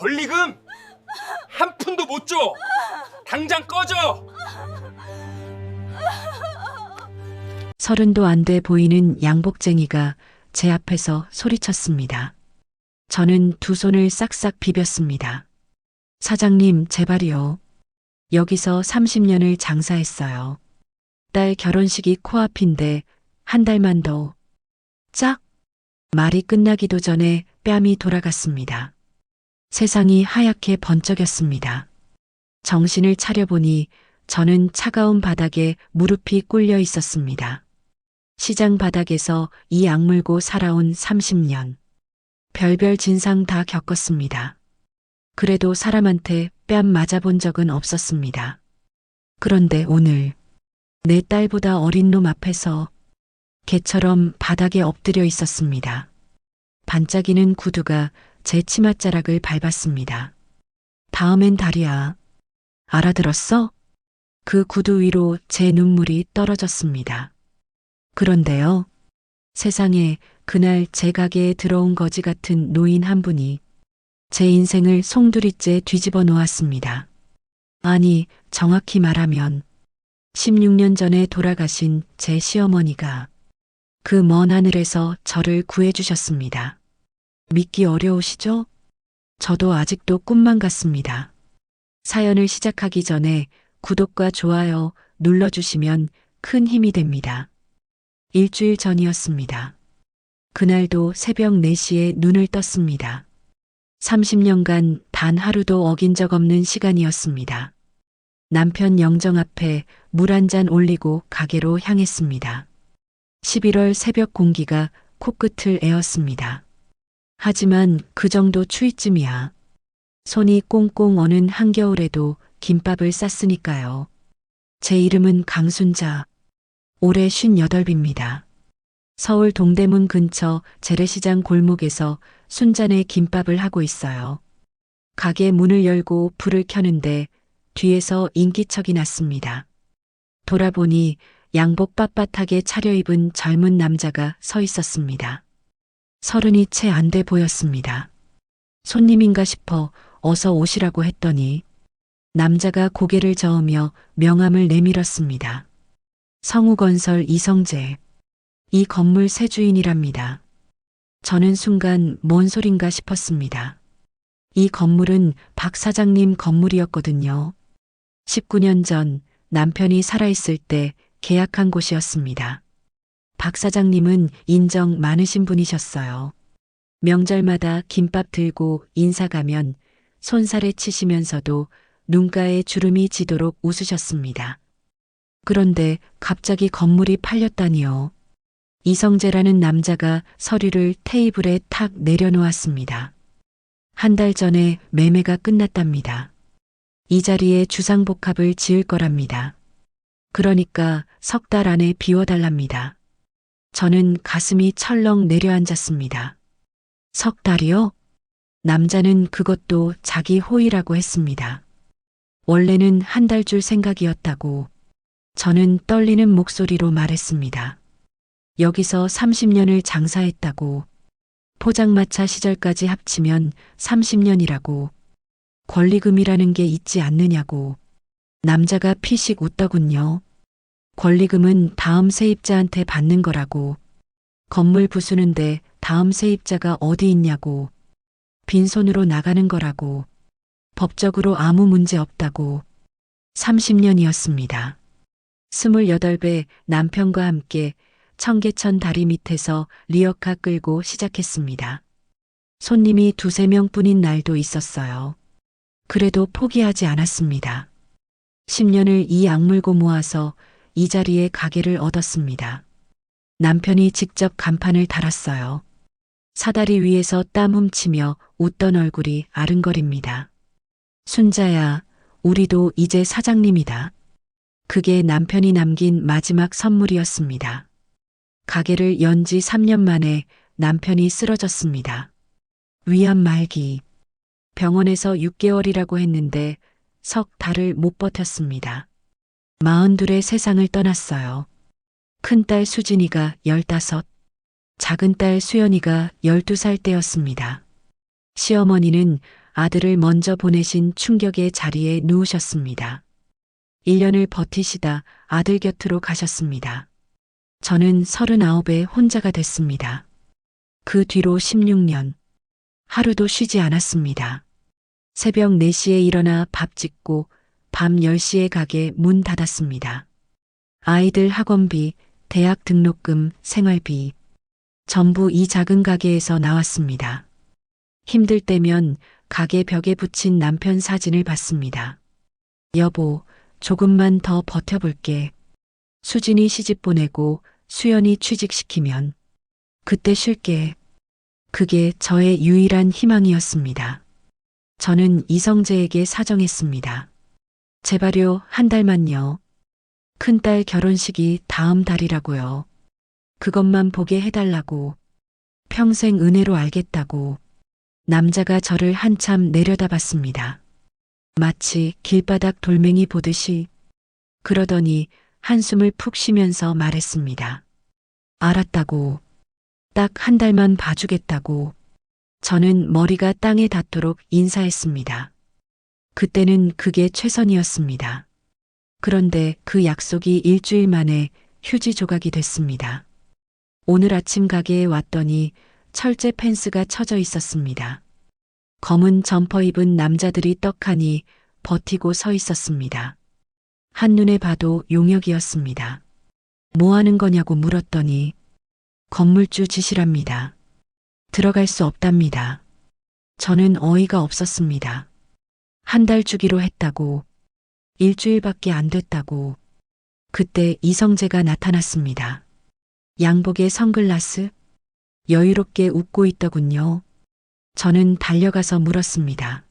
권리금 한 푼도 못 줘. 당장 꺼져. 서른도 안 돼 보이는 양복쟁이가 제 앞에서 소리쳤습니다. 저는 두 손을 싹싹 비볐습니다. 사장님, 제발이요. 여기서 30년을 장사했어요. 딸 결혼식이 코앞인데 한 달만 더. 짝! 말이 끝나기도 전에 뺨이 돌아갔습니다. 세상이 하얗게 번쩍였습니다. 정신을 차려보니 저는 차가운 바닥에 무릎이 꿇려 있었습니다. 시장 바닥에서 이 악물고 살아온 30년. 별별 진상 다 겪었습니다. 그래도 사람한테 뺨 맞아본 적은 없었습니다. 그런데 오늘 내 딸보다 어린 놈 앞에서 개처럼 바닥에 엎드려 있었습니다. 반짝이는 구두가 제 치맛자락을 밟았습니다. 다음엔 다리야. 알아들었어? 그 구두 위로 제 눈물이 떨어졌습니다. 그런데요. 세상에 그날 제 가게에 들어온 거지 같은 노인 한 분이 제 인생을 송두리째 뒤집어 놓았습니다. 아니, 정확히 말하면 16년 전에 돌아가신 제 시어머니가 그 먼 하늘에서 저를 구해주셨습니다. 믿기 어려우시죠? 저도 아직도 꿈만 같습니다. 사연을 시작하기 전에 구독과 좋아요 눌러주시면 큰 힘이 됩니다. 일주일 전이었습니다. 그날도 새벽 4시에 눈을 떴습니다. 30년간 단 하루도 어긴 적 없는 시간이었습니다. 남편 영정 앞에 물 한 잔 올리고 가게로 향했습니다. 11월 새벽 공기가 코끝을 에웠습니다. 하지만 그 정도 추위쯤이야. 손이 꽁꽁 어는 한겨울에도 김밥을 쌌으니까요. 제 이름은 강순자. 올해 58입니다. 서울 동대문 근처 재래시장 골목에서 순잔의 김밥을 하고 있어요. 가게 문을 열고 불을 켜는데 뒤에서 인기척이 났습니다. 돌아보니 양복 빳빳하게 차려입은 젊은 남자가 서 있었습니다. 30이 채 안 돼 보였습니다. 손님인가 싶어 어서 오시라고 했더니 남자가 고개를 저으며 명함을 내밀었습니다. 성우건설 이성재. 이 건물 새 주인이랍니다. 저는 순간 뭔 소린가 싶었습니다. 이 건물은 박 사장님 건물이었거든요. 19년 전 남편이 살아있을 때 계약한 곳이었습니다. 박 사장님은 인정 많으신 분이셨어요. 명절마다 김밥 들고 인사 가면 손살에 치시면서도 눈가에 주름이 지도록 웃으셨습니다. 그런데 갑자기 건물이 팔렸다니요. 이성재라는 남자가 서류를 테이블에 탁 내려놓았습니다. 한 달 전에 매매가 끝났답니다. 이 자리에 주상복합을 지을 거랍니다. 그러니까 석 달 안에 비워달랍니다. 저는 가슴이 철렁 내려앉았습니다. 석 달이요? 남자는 그것도 자기 호의라고 했습니다. 원래는 한 달 줄 생각이었다고 저는 떨리는 목소리로 말했습니다. 여기서 30년을 장사했다고, 포장마차 시절까지 합치면 30년이라고, 권리금이라는 게 있지 않느냐고. 남자가 피식 웃더군요. 권리금은 다음 세입자한테 받는 거라고. 건물 부수는데 다음 세입자가 어디 있냐고. 빈손으로 나가는 거라고. 법적으로 아무 문제 없다고. 30년이었습니다. 28배 남편과 함께 청계천 다리 밑에서 리어카 끌고 시작했습니다. 손님이 2~3명 뿐인 날도 있었어요. 그래도 포기하지 않았습니다. 10년을 이 악물고 모아서 이 자리에 가게를 얻었습니다. 남편이 직접 간판을 달았어요. 사다리 위에서 땀 훔치며 웃던 얼굴이 아른거립니다. 순자야, 우리도 이제 사장님이다. 그게 남편이 남긴 마지막 선물이었습니다. 가게를 연 지 3년 만에 남편이 쓰러졌습니다. 위암 말기. 병원에서 6개월이라고 했는데 석 달을 못 버텼습니다. 42의 세상을 떠났어요. 큰딸 수진이가 15, 작은딸 수연이가 12살 때였습니다. 시어머니는 아들을 먼저 보내신 충격의 자리에 누우셨습니다. 1년을 버티시다 아들 곁으로 가셨습니다. 저는 39에 혼자가 됐습니다. 그 뒤로 16년. 하루도 쉬지 않았습니다. 새벽 4시에 일어나 밥 짓고 밤 10시에 가게 문 닫았습니다. 아이들 학원비, 대학 등록금, 생활비. 전부 이 작은 가게에서 나왔습니다. 힘들 때면 가게 벽에 붙인 남편 사진을 봤습니다. 여보, 조금만 더 버텨볼게. 수진이 시집 보내고 수연이 취직시키면 그때 쉴게. 그게 저의 유일한 희망이었습니다. 저는 이성재에게 사정했습니다. 제발요, 한 달만요. 큰딸 결혼식이 다음 달이라고요. 그것만 보게 해달라고. 평생 은혜로 알겠다고. 남자가 저를 한참 내려다봤습니다. 마치 길바닥 돌멩이 보듯이. 그러더니 한숨을 푹 쉬면서 말했습니다. 알았다고. 딱 한 달만 봐주겠다고. 저는 머리가 땅에 닿도록 인사했습니다. 그때는 그게 최선이었습니다. 그런데 그 약속이 일주일 만에 휴지 조각이 됐습니다. 오늘 아침 가게에 왔더니 철제 펜스가 쳐져 있었습니다. 검은 점퍼 입은 남자들이 떡하니 버티고 서 있었습니다. 한눈에 봐도 용역이었습니다. 뭐 하는 거냐고 물었더니 건물주 짓이랍니다. 들어갈 수 없답니다. 저는 어이가 없었습니다. 한 달 주기로 했다고, 일주일밖에 안 됐다고. 그때 이성재가 나타났습니다. 양복에 선글라스, 여유롭게 웃고 있더군요. 저는 달려가서 물었습니다.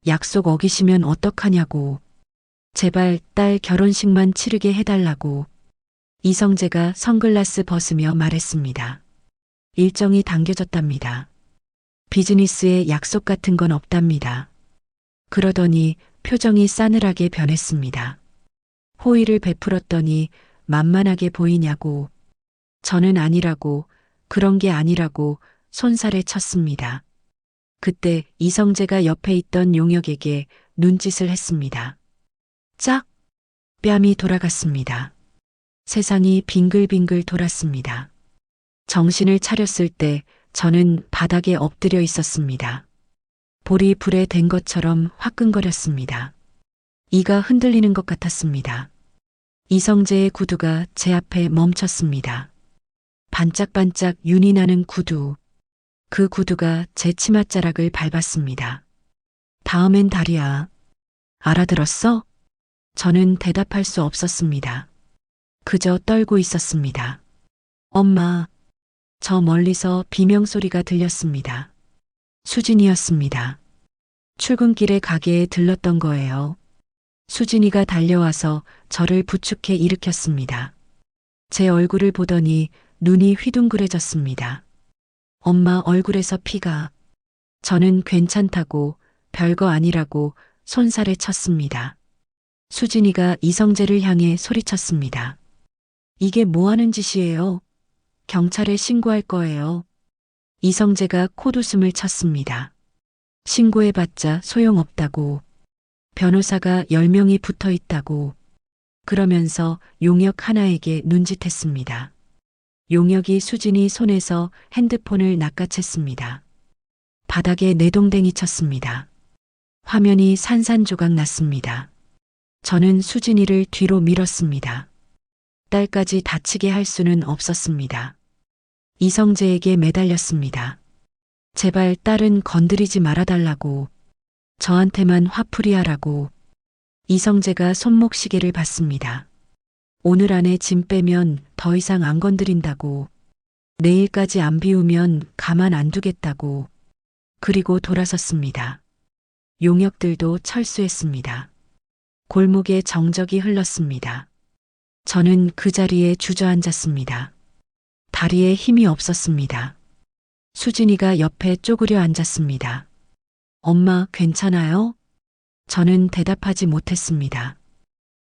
약속 어기시면 어떡하냐고. 제발 딸 결혼식만 치르게 해달라고. 이성재가 선글라스 벗으며 말했습니다. 일정이 당겨졌답니다. 비즈니스에 약속 같은 건 없답니다. 그러더니 표정이 싸늘하게 변했습니다. 호의를 베풀었더니 만만하게 보이냐고. 저는 아니라고, 그런 게 아니라고 손살에 쳤습니다. 그때 이성재가 옆에 있던 용역에게 눈짓을 했습니다. 짝! 뺨이 돌아갔습니다. 세상이 빙글빙글 돌았습니다. 정신을 차렸을 때 저는 바닥에 엎드려 있었습니다. 볼이 불에 댄 것처럼 화끈거렸습니다. 이가 흔들리는 것 같았습니다. 이성재의 구두가 제 앞에 멈췄습니다. 반짝반짝 윤이 나는 구두. 그 구두가 제 치맛자락을 밟았습니다. 다음엔 다리야. 알아들었어? 저는 대답할 수 없었습니다. 그저 떨고 있었습니다. 엄마. 저 멀리서 비명소리가 들렸습니다. 수진이었습니다. 출근길에 가게에 들렀던 거예요. 수진이가 달려와서 저를 부축해 일으켰습니다. 제 얼굴을 보더니 눈이 휘둥그레졌습니다. 엄마 얼굴에서 피가. 저는 괜찮다고, 별거 아니라고 손살에 쳤습니다. 수진이가 이성재를 향해 소리쳤습니다. 이게 뭐 하는 짓이에요? 경찰에 신고할 거예요. 이성재가 콧웃음을 쳤습니다. 신고해봤자 소용없다고. 변호사가 10명이 붙어 있다고. 그러면서 용역 하나에게 눈짓했습니다. 용역이 수진이 손에서 핸드폰을 낚아챘습니다. 바닥에 내동댕이 쳤습니다. 화면이 산산조각 났습니다. 저는 수진이를 뒤로 밀었습니다. 딸까지 다치게 할 수는 없었습니다. 이성재에게 매달렸습니다. 제발 딸은 건드리지 말아달라고. 저한테만 화풀이 하라고. 이성재가 손목시계를 봤습니다. 오늘 안에 짐 빼면 더 이상 안 건드린다고. 내일까지 안 비우면 가만 안 두겠다고. 그리고 돌아섰습니다. 용역들도 철수했습니다. 골목에 정적이 흘렀습니다. 저는 그 자리에 주저앉았습니다. 다리에 힘이 없었습니다. 수진이가 옆에 쪼그려 앉았습니다. 엄마, 괜찮아요? 저는 대답하지 못했습니다.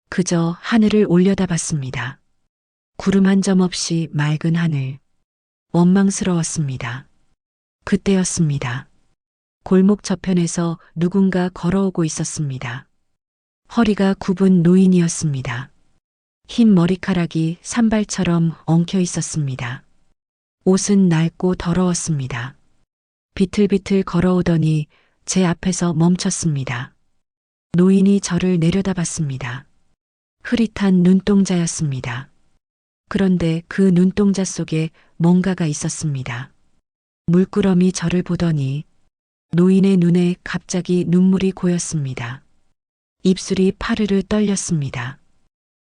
그저 하늘을 올려다봤습니다. 구름 한 점 없이 맑은 하늘. 원망스러웠습니다. 그때였습니다. 골목 저편에서 누군가 걸어오고 있었습니다. 허리가 굽은 노인이었습니다. 흰 머리카락이 산발처럼 엉켜 있었습니다. 옷은 낡고 더러웠습니다. 비틀비틀 걸어오더니 제 앞에서 멈췄습니다. 노인이 저를 내려다봤습니다. 흐릿한 눈동자였습니다. 그런데 그 눈동자 속에 뭔가가 있었습니다. 물끄러미 저를 보더니 노인의 눈에 갑자기 눈물이 고였습니다. 입술이 파르르 떨렸습니다.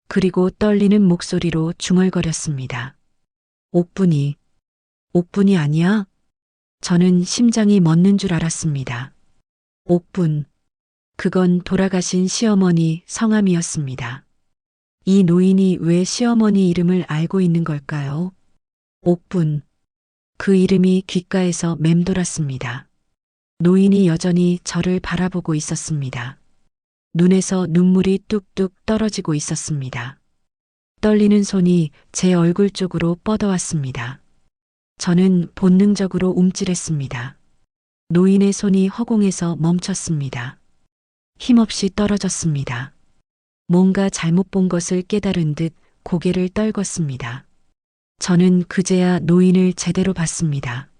그리고 떨리는 목소리로 중얼거렸습니다. 옥분이 아니야? 저는 심장이 멎는 줄 알았습니다. 옥분, 그건 돌아가신 시어머니 성함이었습니다. 이 노인이 왜 시어머니 이름을 알고 있는 걸까요? 옥분, 그 이름이 귓가에서 맴돌았습니다. 노인이 여전히 저를 바라보고 있었습니다. 눈에서 눈물이 뚝뚝 떨어지고 있었습니다. 떨리는 손이 제 얼굴 쪽으로 뻗어왔습니다. 저는 본능적으로 움찔했습니다. 노인의 손이 허공에서 멈췄습니다. 힘없이 떨어졌습니다. 뭔가 잘못 본 것을 깨달은 듯 고개를 떨궜습니다. 저는 그제야 노인을 제대로 봤습니다.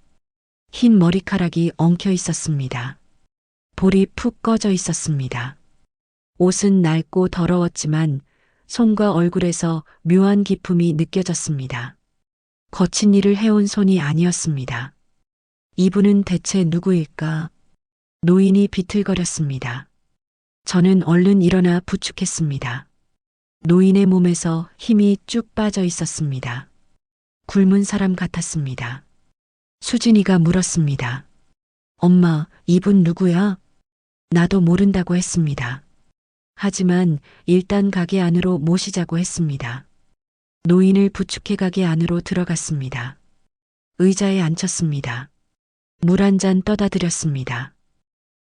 흰 머리카락이 엉켜 있었습니다. 볼이 푹 꺼져 있었습니다. 옷은 낡고 더러웠지만 손과 얼굴에서 묘한 기품이 느껴졌습니다. 거친 일을 해온 손이 아니었습니다. 이분은 대체 누구일까? 노인이 비틀거렸습니다. 저는 얼른 일어나 부축했습니다. 노인의 몸에서 힘이 쭉 빠져 있었습니다. 굶은 사람 같았습니다. 수진이가 물었습니다. 엄마, 이분 누구야? 나도 모른다고 했습니다. 하지만 일단 가게 안으로 모시자고 했습니다. 노인을 부축해 가게 안으로 들어갔습니다. 의자에 앉혔습니다. 물 한 잔 떠다 드렸습니다.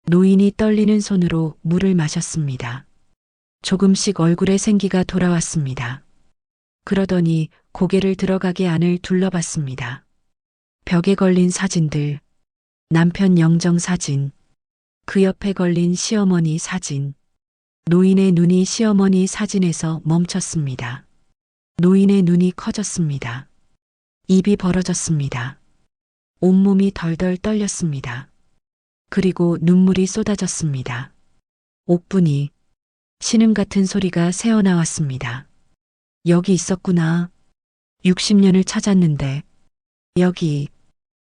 노인이 떨리는 손으로 물을 마셨습니다. 조금씩 얼굴에 생기가 돌아왔습니다. 그러더니 고개를 들어 가게 안을 둘러봤습니다. 벽에 걸린 사진들, 남편 영정 사진, 그 옆에 걸린 시어머니 사진. 노인의 눈이 시어머니 사진에서 멈췄습니다. 노인의 눈이 커졌습니다. 입이 벌어졌습니다. 온몸이 덜덜 떨렸습니다. 그리고 눈물이 쏟아졌습니다. 옥분이, 신음 같은 소리가 새어나왔습니다. 여기 있었구나. 60년을 찾았는데 여기.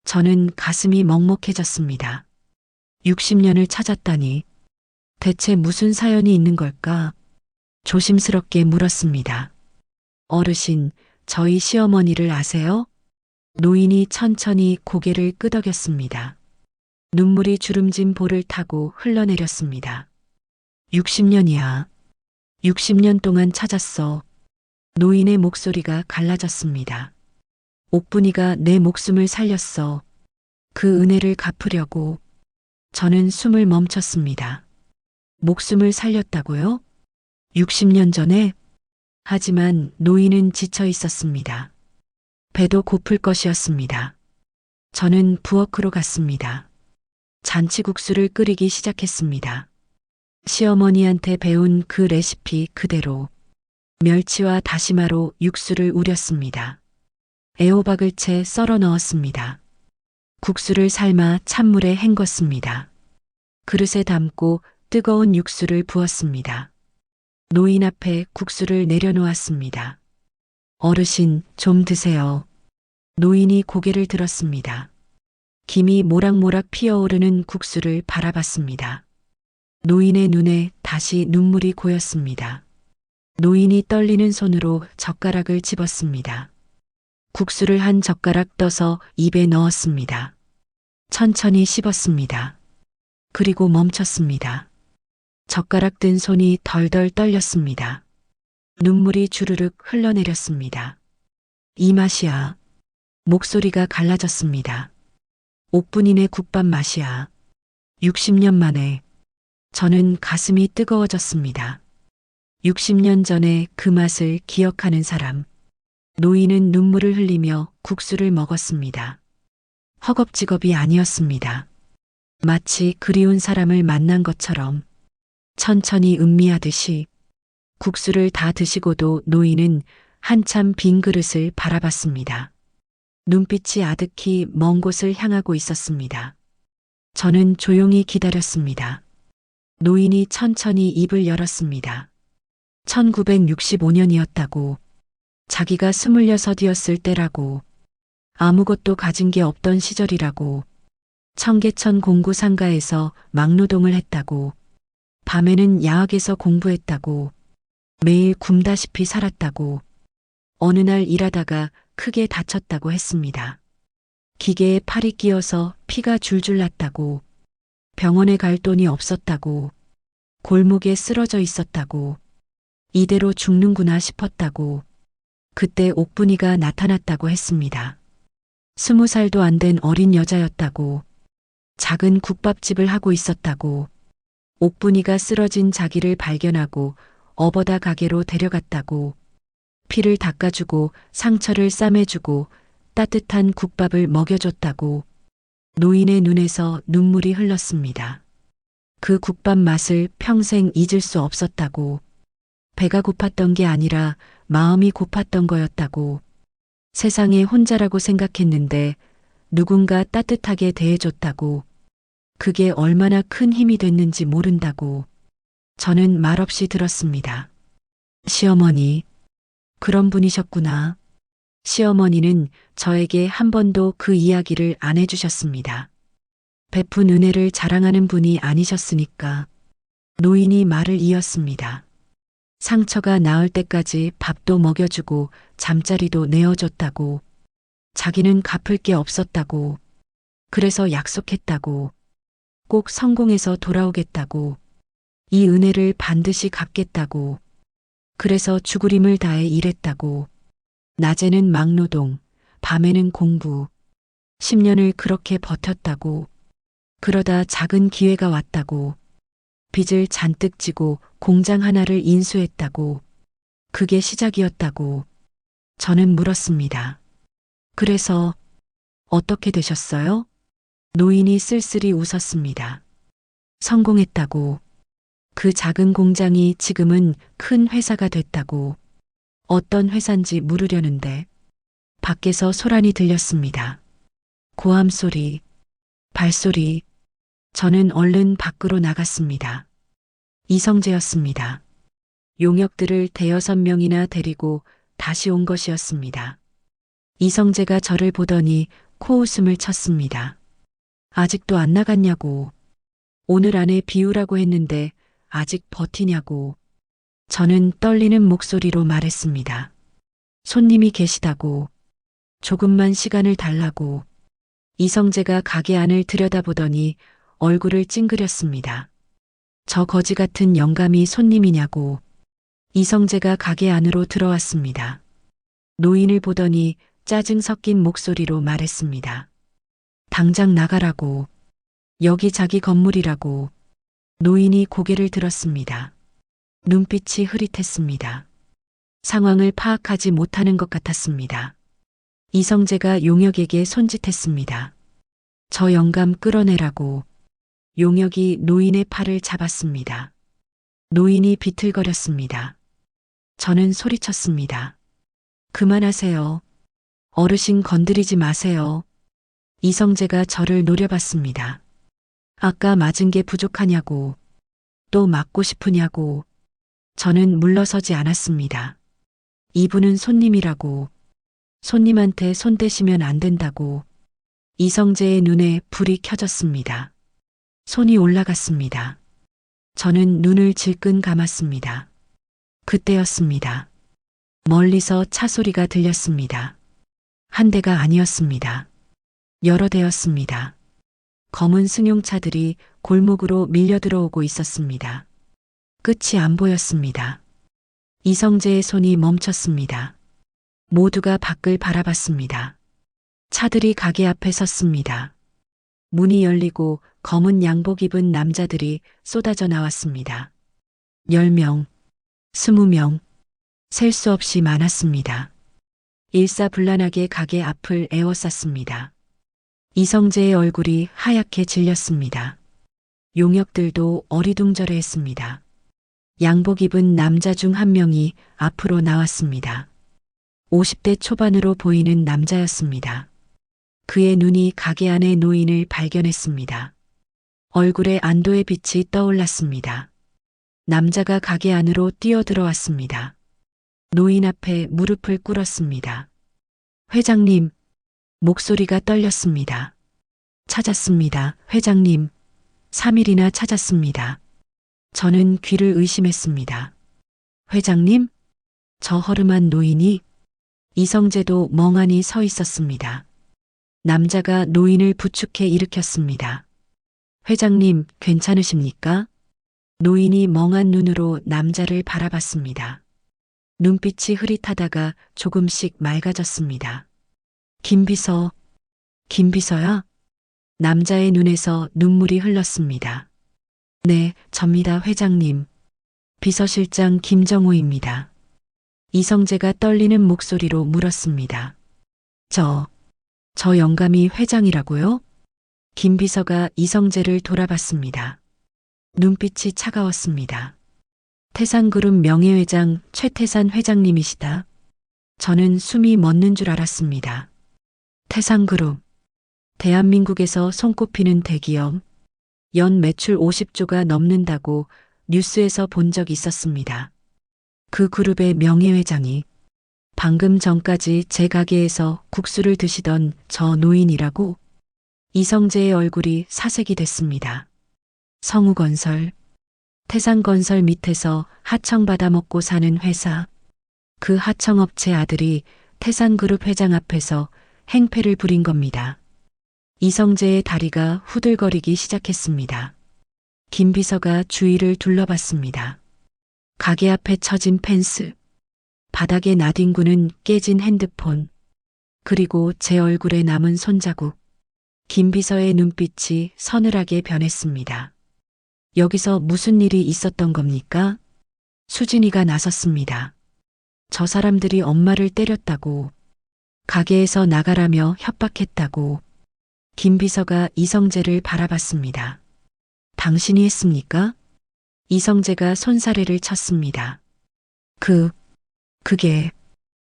저는 가슴이 먹먹해졌습니다. 60년을 찾았다니 대체 무슨 사연이 있는 걸까? 조심스럽게 물었습니다. 어르신, 저희 시어머니를 아세요? 노인이 천천히 고개를 끄덕였습니다. 눈물이 주름진 볼을 타고 흘러내렸습니다. 60년이야. 60년 동안 찾았어. 노인의 목소리가 갈라졌습니다. 옥분이가 내 목숨을 살렸어. 그 은혜를 갚으려고. 저는 숨을 멈췄습니다. 목숨을 살렸다고요? 60년 전에? 하지만 노인은 지쳐 있었습니다. 배도 고플 것이었습니다. 저는 부엌으로 갔습니다. 잔치국수를 끓이기 시작했습니다. 시어머니한테 배운 그 레시피 그대로 멸치와 다시마로 육수를 우렸습니다. 애호박을 채 썰어 넣었습니다. 국수를 삶아 찬물에 헹궜습니다. 그릇에 담고 뜨거운 육수를 부었습니다. 노인 앞에 국수를 내려놓았습니다. 어르신, 좀 드세요. 노인이 고개를 들었습니다. 김이 모락모락 피어오르는 국수를 바라봤습니다. 노인의 눈에 다시 눈물이 고였습니다. 노인이 떨리는 손으로 젓가락을 집었습니다. 국수를 한 젓가락 떠서 입에 넣었습니다. 천천히 씹었습니다. 그리고 멈췄습니다. 젓가락 든 손이 덜덜 떨렸습니다. 눈물이 주르륵 흘러내렸습니다. 이 맛이야. 목소리가 갈라졌습니다. 옥분이네 국밥 맛이야. 60년 만에. 저는 가슴이 뜨거워졌습니다. 60년 전에 그 맛을 기억하는 사람. 노인은 눈물을 흘리며 국수를 먹었습니다. 허겁지겁이 아니었습니다. 마치 그리운 사람을 만난 것처럼 천천히 음미하듯이 국수를 다 드시고도 노인은 한참 빈 그릇을 바라봤습니다. 눈빛이 아득히 먼 곳을 향하고 있었습니다. 저는 조용히 기다렸습니다. 노인이 천천히 입을 열었습니다. 1965년이었다고, 자기가 26이었을 때라고, 아무것도 가진 게 없던 시절이라고, 청계천 공구 상가에서 막노동을 했다고, 밤에는 야학에서 공부했다고, 매일 굶다시피 살았다고, 어느 날 일하다가 크게 다쳤다고 했습니다. 기계에 팔이 끼어서 피가 줄줄 났다고, 병원에 갈 돈이 없었다고, 골목에 쓰러져 있었다고, 이대로 죽는구나 싶었다고, 그때 옥분이가 나타났다고 했습니다. 20살도 안 된 어린 여자였다고, 작은 국밥집을 하고 있었다고, 옥분이가 쓰러진 자기를 발견하고 업어다 가게로 데려갔다고, 피를 닦아주고 상처를 싸매주고 따뜻한 국밥을 먹여줬다고. 노인의 눈에서 눈물이 흘렀습니다. 그 국밥 맛을 평생 잊을 수 없었다고. 배가 고팠던 게 아니라 마음이 고팠던 거였다고. 세상에 혼자라고 생각했는데 누군가 따뜻하게 대해줬다고. 그게 얼마나 큰 힘이 됐는지 모른다고. 저는 말없이 들었습니다. 시어머니, 그런 분이셨구나. 시어머니는 저에게 한 번도 그 이야기를 안 해주셨습니다. 베푼 은혜를 자랑하는 분이 아니셨으니까. 노인이 말을 이었습니다. 상처가 나을 때까지 밥도 먹여주고 잠자리도 내어줬다고. 자기는 갚을 게 없었다고. 그래서 약속했다고. 꼭 성공해서 돌아오겠다고. 이 은혜를 반드시 갚겠다고. 그래서 죽으림을 다해 일했다고. 낮에는 막노동, 밤에는 공부. 10년을 그렇게 버텼다고. 그러다 작은 기회가 왔다고. 빚을 잔뜩 지고 공장 하나를 인수했다고. 그게 시작이었다고. 저는 물었습니다. 그래서 어떻게 되셨어요? 노인이 쓸쓸히 웃었습니다. 성공했다고. 그 작은 공장이 지금은 큰 회사가 됐다고. 어떤 회사인지 물으려는데 밖에서 소란이 들렸습니다. 고함 소리, 발소리. 저는 얼른 밖으로 나갔습니다. 이성재였습니다. 용역들을 5-6명이나 데리고 다시 온 것이었습니다. 이성재가 저를 보더니 코웃음을 쳤습니다. 아직도 안 나갔냐고. 오늘 안에 비우라고 했는데 아직 버티냐고. 저는 떨리는 목소리로 말했습니다. 손님이 계시다고. 조금만 시간을 달라고. 이성재가 가게 안을 들여다보더니 얼굴을 찡그렸습니다. 저 거지 같은 영감이 손님이냐고. 이성재가 가게 안으로 들어왔습니다. 노인을 보더니 짜증 섞인 목소리로 말했습니다. 당장 나가라고. 여기 자기 건물이라고. 노인이 고개를 들었습니다. 눈빛이 흐릿했습니다. 상황을 파악하지 못하는 것 같았습니다. 이성재가 용역에게 손짓했습니다. 저 영감 끌어내라고. 용역이 노인의 팔을 잡았습니다. 노인이 비틀거렸습니다. 저는 소리쳤습니다. 그만하세요. 어르신 건드리지 마세요. 이성재가 저를 노려봤습니다. 아까 맞은 게 부족하냐고. 또 맞고 싶으냐고. 저는 물러서지 않았습니다. 이분은 손님이라고. 손님한테 손 대시면 안 된다고. 이성재의 눈에 불이 켜졌습니다. 손이 올라갔습니다. 저는 눈을 질끈 감았습니다. 그때였습니다. 멀리서 차 소리가 들렸습니다. 한 대가 아니었습니다. 여러 대였습니다. 검은 승용차들이 골목으로 밀려 들어오고 있었습니다. 끝이 안 보였습니다. 이성재의 손이 멈췄습니다. 모두가 밖을 바라봤습니다. 차들이 가게 앞에 섰습니다. 문이 열리고 검은 양복 입은 남자들이 쏟아져 나왔습니다. 10명, 20명, 셀 수 없이 많았습니다. 일사불란하게 가게 앞을 에워쌌습니다. 이성재의 얼굴이 하얗게 질렸습니다. 용역들도 어리둥절해했습니다. 양복 입은 남자 중 한 명이 앞으로 나왔습니다. 50대 초반으로 보이는 남자였습니다. 그의 눈이 가게 안의 노인을 발견했습니다. 얼굴에 안도의 빛이 떠올랐습니다. 남자가 가게 안으로 뛰어들어왔습니다. 노인 앞에 무릎을 꿇었습니다. 회장님, 목소리가 떨렸습니다. 찾았습니다, 회장님. 3일이나 찾았습니다. 저는 귀를 의심했습니다. 회장님? 저 허름한 노인이? 이성재도 멍하니 서 있었습니다. 남자가 노인을 부축해 일으켰습니다. 회장님, 괜찮으십니까? 노인이 멍한 눈으로 남자를 바라봤습니다. 눈빛이 흐릿하다가 조금씩 맑아졌습니다. 김비서, 김비서야? 남자의 눈에서 눈물이 흘렀습니다. 네, 접니다, 회장님. 비서실장 김정호입니다. 이성재가 떨리는 목소리로 물었습니다. 저 영감이 회장이라고요? 김비서가 이성재를 돌아봤습니다. 눈빛이 차가웠습니다. 태산그룹 명예회장 최태산 회장님이시다. 저는 숨이 멎는 줄 알았습니다. 태산그룹. 대한민국에서 손꼽히는 대기업. 연 매출 50조가 넘는다고 뉴스에서 본 적 있었습니다. 그 그룹의 명예회장이 방금 전까지 제 가게에서 국수를 드시던 저 노인이라고? 이성재의 얼굴이 사색이 됐습니다. 성우건설, 태산건설 밑에서 하청 받아먹고 사는 회사. 그 하청업체 아들이 태산그룹 회장 앞에서 행패를 부린 겁니다. 이성재의 다리가 후들거리기 시작했습니다. 김비서가 주위를 둘러봤습니다. 가게 앞에 처진 펜스, 바닥에 나뒹구는 깨진 핸드폰, 그리고 제 얼굴에 남은 손자국. 김비서의 눈빛이 서늘하게 변했습니다. 여기서 무슨 일이 있었던 겁니까? 수진이가 나섰습니다. 저 사람들이 엄마를 때렸다고, 가게에서 나가라며 협박했다고. 김비서가 이성재를 바라봤습니다. 당신이 했습니까? 이성재가 손사래를 쳤습니다. 그게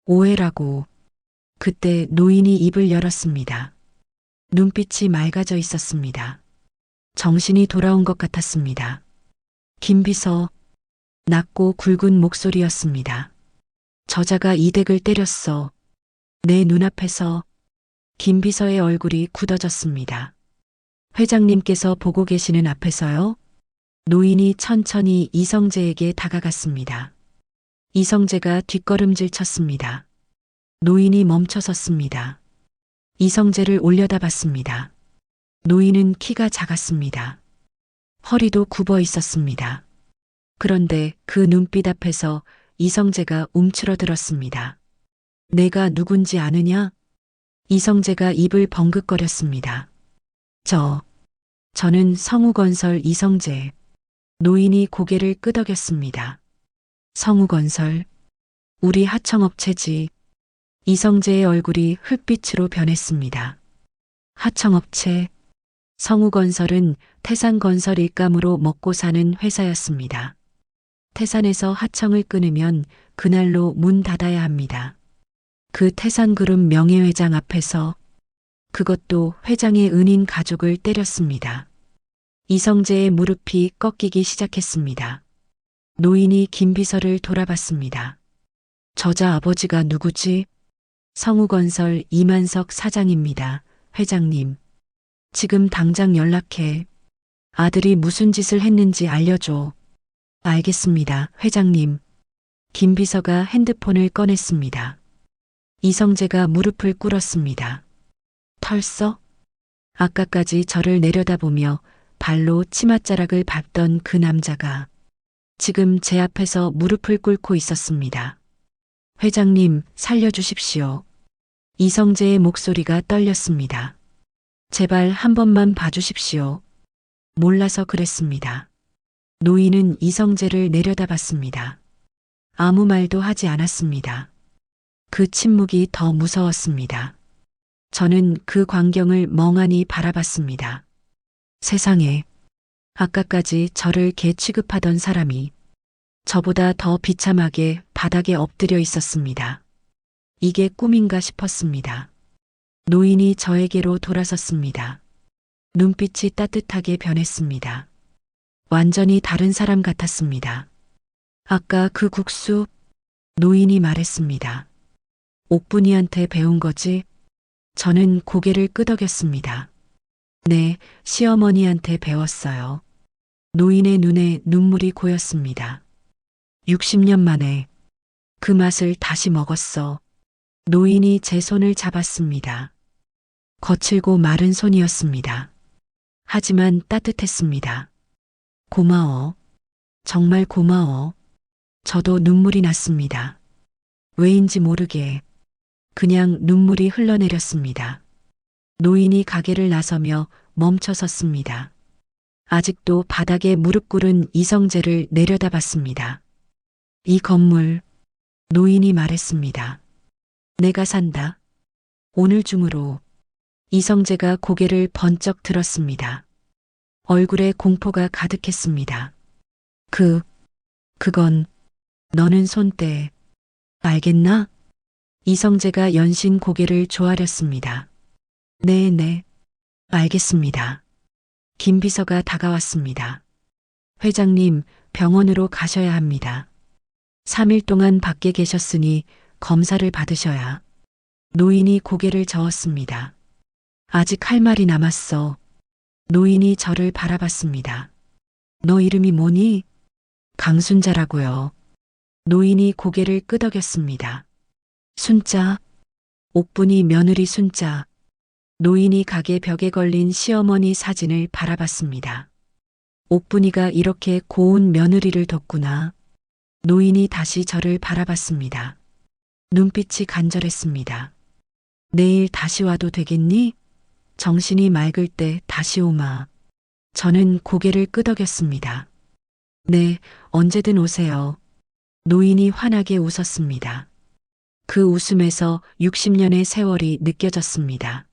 오해라고. 그때 노인이 입을 열었습니다. 눈빛이 맑아져 있었습니다. 정신이 돌아온 것 같았습니다. 김비서, 낮고 굵은 목소리였습니다. 저자가 이댁을 때렸어. 내 눈앞에서. 김비서의 얼굴이 굳어졌습니다. 회장님께서 보고 계시는 앞에서요? 노인이 천천히 이성재에게 다가갔습니다. 이성재가 뒷걸음질 쳤습니다. 노인이 멈춰섰습니다. 이성재를 올려다봤습니다. 노인은 키가 작았습니다. 허리도 굽어 있었습니다. 그런데 그 눈빛 앞에서 이성재가 움츠러들었습니다. 내가 누군지 아느냐? 이성재가 입을 벙긋거렸습니다. 저는 성우건설 이성재. 노인이 고개를 끄덕였습니다. 성우건설, 우리 하청업체지. 이성재의 얼굴이 흙빛으로 변했습니다. 하청업체, 성우건설은 태산건설 일감으로 먹고 사는 회사였습니다. 태산에서 하청을 끊으면 그날로 문 닫아야 합니다. 그 태산그룹 명예회장 앞에서, 그것도 회장의 은인 가족을 때렸습니다. 이성재의 무릎이 꺾이기 시작했습니다. 노인이 김비서를 돌아봤습니다. 저자 아버지가 누구지? 성우건설 이만석 사장입니다. 회장님. 지금 당장 연락해. 아들이 무슨 짓을 했는지 알려줘. 알겠습니다, 회장님. 김비서가 핸드폰을 꺼냈습니다. 이성재가 무릎을 꿇었습니다. 털썩? 아까까지 저를 내려다보며 발로 치맛자락을 밟던 그 남자가 지금 제 앞에서 무릎을 꿇고 있었습니다. 회장님, 살려주십시오. 이성재의 목소리가 떨렸습니다. 제발 한 번만 봐주십시오. 몰라서 그랬습니다. 노인은 이성재를 내려다봤습니다. 아무 말도 하지 않았습니다. 그 침묵이 더 무서웠습니다. 저는 그 광경을 멍하니 바라봤습니다. 세상에, 아까까지 저를 개 취급하던 사람이 저보다 더 비참하게 바닥에 엎드려 있었습니다. 이게 꿈인가 싶었습니다. 노인이 저에게로 돌아섰습니다. 눈빛이 따뜻하게 변했습니다. 완전히 다른 사람 같았습니다. 아까 그 국수, 노인이 말했습니다. 옥분이한테 배운 거지? 저는 고개를 끄덕였습니다. 네, 시어머니한테 배웠어요. 노인의 눈에 눈물이 고였습니다. 60년 만에 그 맛을 다시 먹었어. 노인이 제 손을 잡았습니다. 거칠고 마른 손이었습니다. 하지만 따뜻했습니다. 고마워. 정말 고마워. 저도 눈물이 났습니다. 왜인지 모르게 그냥 눈물이 흘러내렸습니다. 노인이 가게를 나서며 멈춰 섰습니다. 아직도 바닥에 무릎 꿇은 이성재를 내려다봤습니다. 이 건물, 노인이 말했습니다. 내가 산다. 오늘 중으로. 이성재가 고개를 번쩍 들었습니다. 얼굴에 공포가 가득했습니다. 그건 너는 손대. 알겠나? 이성재가 연신 고개를 조아렸습니다. 네, 알겠습니다. 김 비서가 다가왔습니다. 회장님, 병원으로 가셔야 합니다. 3일 동안 밖에 계셨으니 검사를 받으셔야. 노인이 고개를 저었습니다. 아직 할 말이 남았어. 노인이 저를 바라봤습니다. 너 이름이 뭐니? 강순자라고요. 노인이 고개를 끄덕였습니다. 순자, 옥분이 며느리 순자. 노인이 가게 벽에 걸린 시어머니 사진을 바라봤습니다. 옥분이가 이렇게 고운 며느리를 뒀구나. 노인이 다시 저를 바라봤습니다. 눈빛이 간절했습니다. 내일 다시 와도 되겠니? 정신이 맑을 때 다시 오마. 저는 고개를 끄덕였습니다. 네, 언제든 오세요. 노인이 환하게 웃었습니다. 그 웃음에서 60년의 세월이 느껴졌습니다.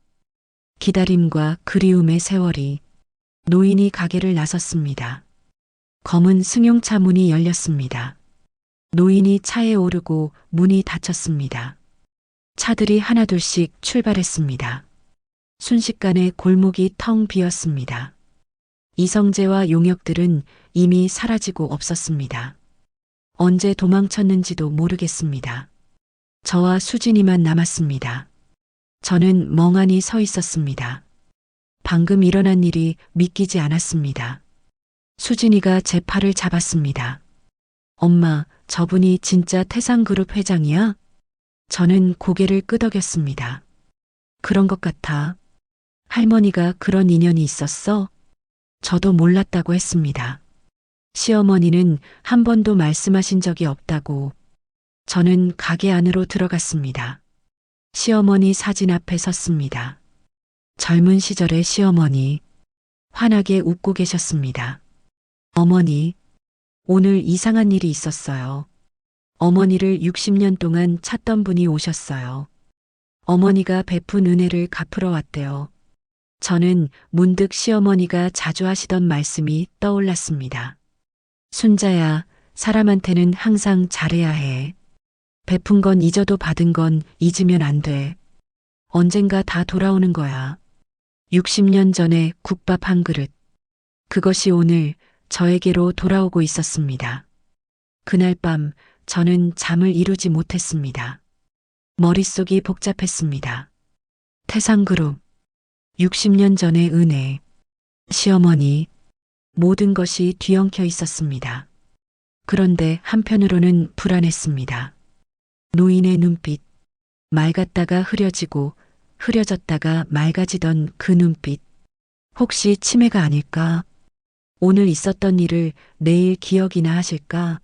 기다림과 그리움의 세월이. 노인이 가게를 나섰습니다. 검은 승용차 문이 열렸습니다. 노인이 차에 오르고 문이 닫혔습니다. 차들이 하나둘씩 출발했습니다. 순식간에 골목이 텅 비었습니다. 이성재와 용역들은 이미 사라지고 없었습니다. 언제 도망쳤는지도 모르겠습니다. 저와 수진이만 남았습니다. 저는 멍하니 서 있었습니다. 방금 일어난 일이 믿기지 않았습니다. 수진이가 제 팔을 잡았습니다. 엄마, 저분이 진짜 태상그룹 회장이야? 저는 고개를 끄덕였습니다. 그런 것 같아. 할머니가 그런 인연이 있었어? 저도 몰랐다고 했습니다. 시어머니는 한 번도 말씀하신 적이 없다고. 저는 가게 안으로 들어갔습니다. 시어머니 사진 앞에 섰습니다. 젊은 시절의 시어머니, 환하게 웃고 계셨습니다. 어머니, 오늘 이상한 일이 있었어요. 어머니를 60년 동안 찾던 분이 오셨어요. 어머니가 베푼 은혜를 갚으러 왔대요. 저는 문득 시어머니가 자주 하시던 말씀이 떠올랐습니다. 순자야, 사람한테는 항상 잘해야 해. 베푼 건 잊어도 받은 건 잊으면 안 돼. 언젠가 다 돌아오는 거야. 60년 전에 국밥 한 그릇. 그것이 오늘 저에게로 돌아오고 있었습니다. 그날 밤 저는 잠을 이루지 못했습니다. 머릿속이 복잡했습니다. 태상그룹, 60년 전의 은혜, 시어머니, 모든 것이 뒤엉켜 있었습니다. 그런데 한편으로는 불안했습니다. 노인의 눈빛, 맑았다가 흐려지고 흐려졌다가 맑아지던 그 눈빛. 혹시 치매가 아닐까? 오늘 있었던 일을 내일 기억이나 하실까?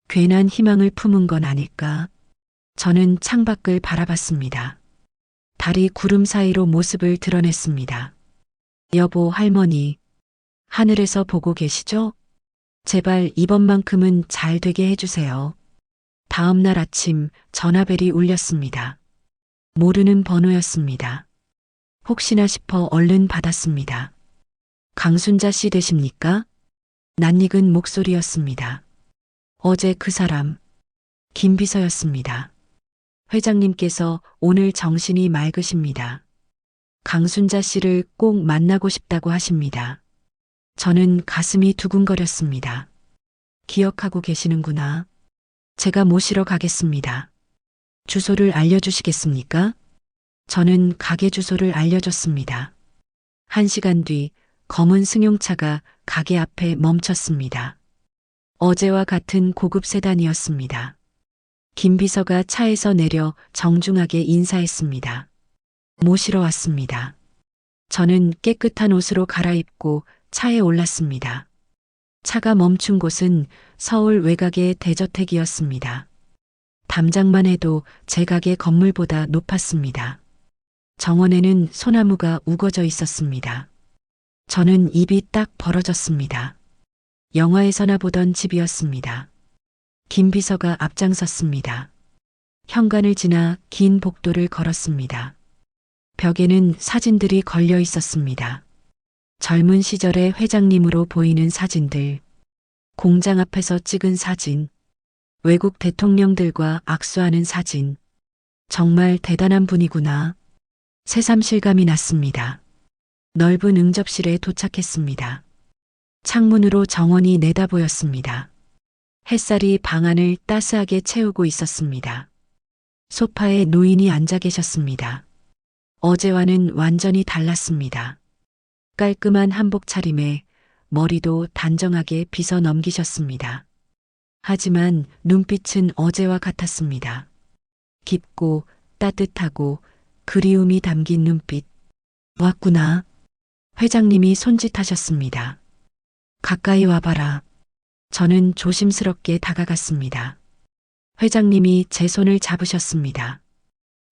괜한 희망을 품은 건 아닐까? 저는 창밖을 바라봤습니다. 달이 구름 사이로 모습을 드러냈습니다. 여보, 할머니, 하늘에서 보고 계시죠? 제발 이번만큼은 잘 되게 해주세요. 다음 날 아침 전화벨이 울렸습니다. 모르는 번호였습니다. 혹시나 싶어 얼른 받았습니다. 강순자 씨 되십니까? 낯익은 목소리였습니다. 어제 그 사람, 김 비서였습니다. 회장님께서 오늘 정신이 맑으십니다. 강순자 씨를 꼭 만나고 싶다고 하십니다. 저는 가슴이 두근거렸습니다. 기억하고 계시는구나. 제가 모시러 가겠습니다. 주소를 알려주시겠습니까? 저는 가게 주소를 알려줬습니다. 1시간 뒤 검은 승용차가 가게 앞에 멈췄습니다. 어제와 같은 고급 세단이었습니다. 김 비서가 차에서 내려 정중하게 인사했습니다. 모시러 왔습니다. 저는 깨끗한 옷으로 갈아입고 차에 올랐습니다. 차가 멈춘 곳은 서울 외곽의 대저택이었습니다. 담장만 해도 제 가게 건물보다 높았습니다. 정원에는 소나무가 우거져 있었습니다. 저는 입이 딱 벌어졌습니다. 영화에서나 보던 집이었습니다. 김 비서가 앞장섰습니다. 현관을 지나 긴 복도를 걸었습니다. 벽에는 사진들이 걸려 있었습니다. 젊은 시절의 회장님으로 보이는 사진들, 공장 앞에서 찍은 사진, 외국 대통령들과 악수하는 사진. 정말 대단한 분이구나. 새삼 실감이 났습니다. 넓은 응접실에 도착했습니다. 창문으로 정원이 내다보였습니다. 햇살이 방 안을 따스하게 채우고 있었습니다. 소파에 노인이 앉아 계셨습니다. 어제와는 완전히 달랐습니다. 깔끔한 한복 차림에 머리도 단정하게 빗어 넘기셨습니다. 하지만 눈빛은 어제와 같았습니다. 깊고 따뜻하고 그리움이 담긴 눈빛. 왔구나. 회장님이 손짓하셨습니다. 가까이 와봐라. 저는 조심스럽게 다가갔습니다. 회장님이 제 손을 잡으셨습니다.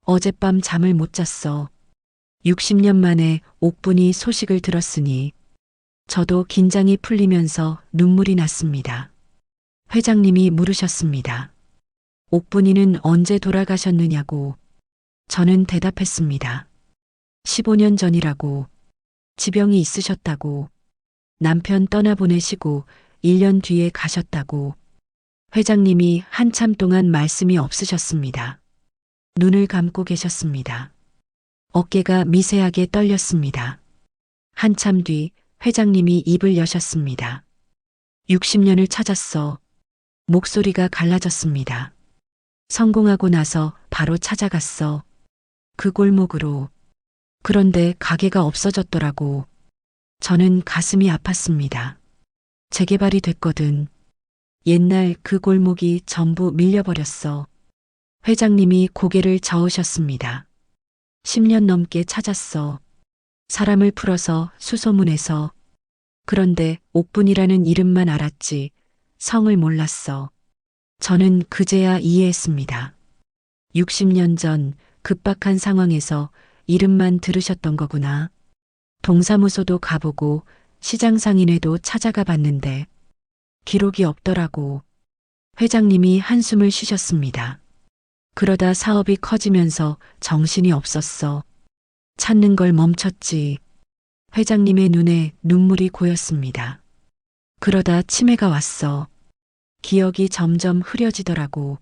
어젯밤 잠을 못 잤어. 60년 만에 옥분이 소식을 들었으니 저도 긴장이 풀리면서 눈물이 났습니다. 회장님이 물으셨습니다. 옥분이는 언제 돌아가셨느냐고. 저는 대답했습니다. 15년 전이라고. 지병이 있으셨다고. 남편 떠나보내시고 1년 뒤에 가셨다고. 회장님이 한참 동안 말씀이 없으셨습니다. 눈을 감고 계셨습니다. 어깨가 미세하게 떨렸습니다. 한참 뒤 회장님이 입을 여셨습니다. 60년을 찾았어. 목소리가 갈라졌습니다. 성공하고 나서 바로 찾아갔어. 그 골목으로. 그런데 가게가 없어졌더라고. 저는 가슴이 아팠습니다. 재개발이 됐거든. 옛날 그 골목이 전부 밀려버렸어. 회장님이 고개를 저으셨습니다. 10년 넘게 찾았어. 사람을 풀어서 수소문해서. 그런데 옥분이라는 이름만 알았지 성을 몰랐어. 저는 그제야 이해했습니다. 60년 전 급박한 상황에서 이름만 들으셨던 거구나. 동사무소도 가보고 시장상인회도 찾아가 봤는데 기록이 없더라고. 회장님이 한숨을 쉬셨습니다. 그러다 사업이 커지면서 정신이 없었어. 찾는 걸 멈췄지. 회장님의 눈에 눈물이 고였습니다. 그러다 치매가 왔어. 기억이 점점 흐려지더라고.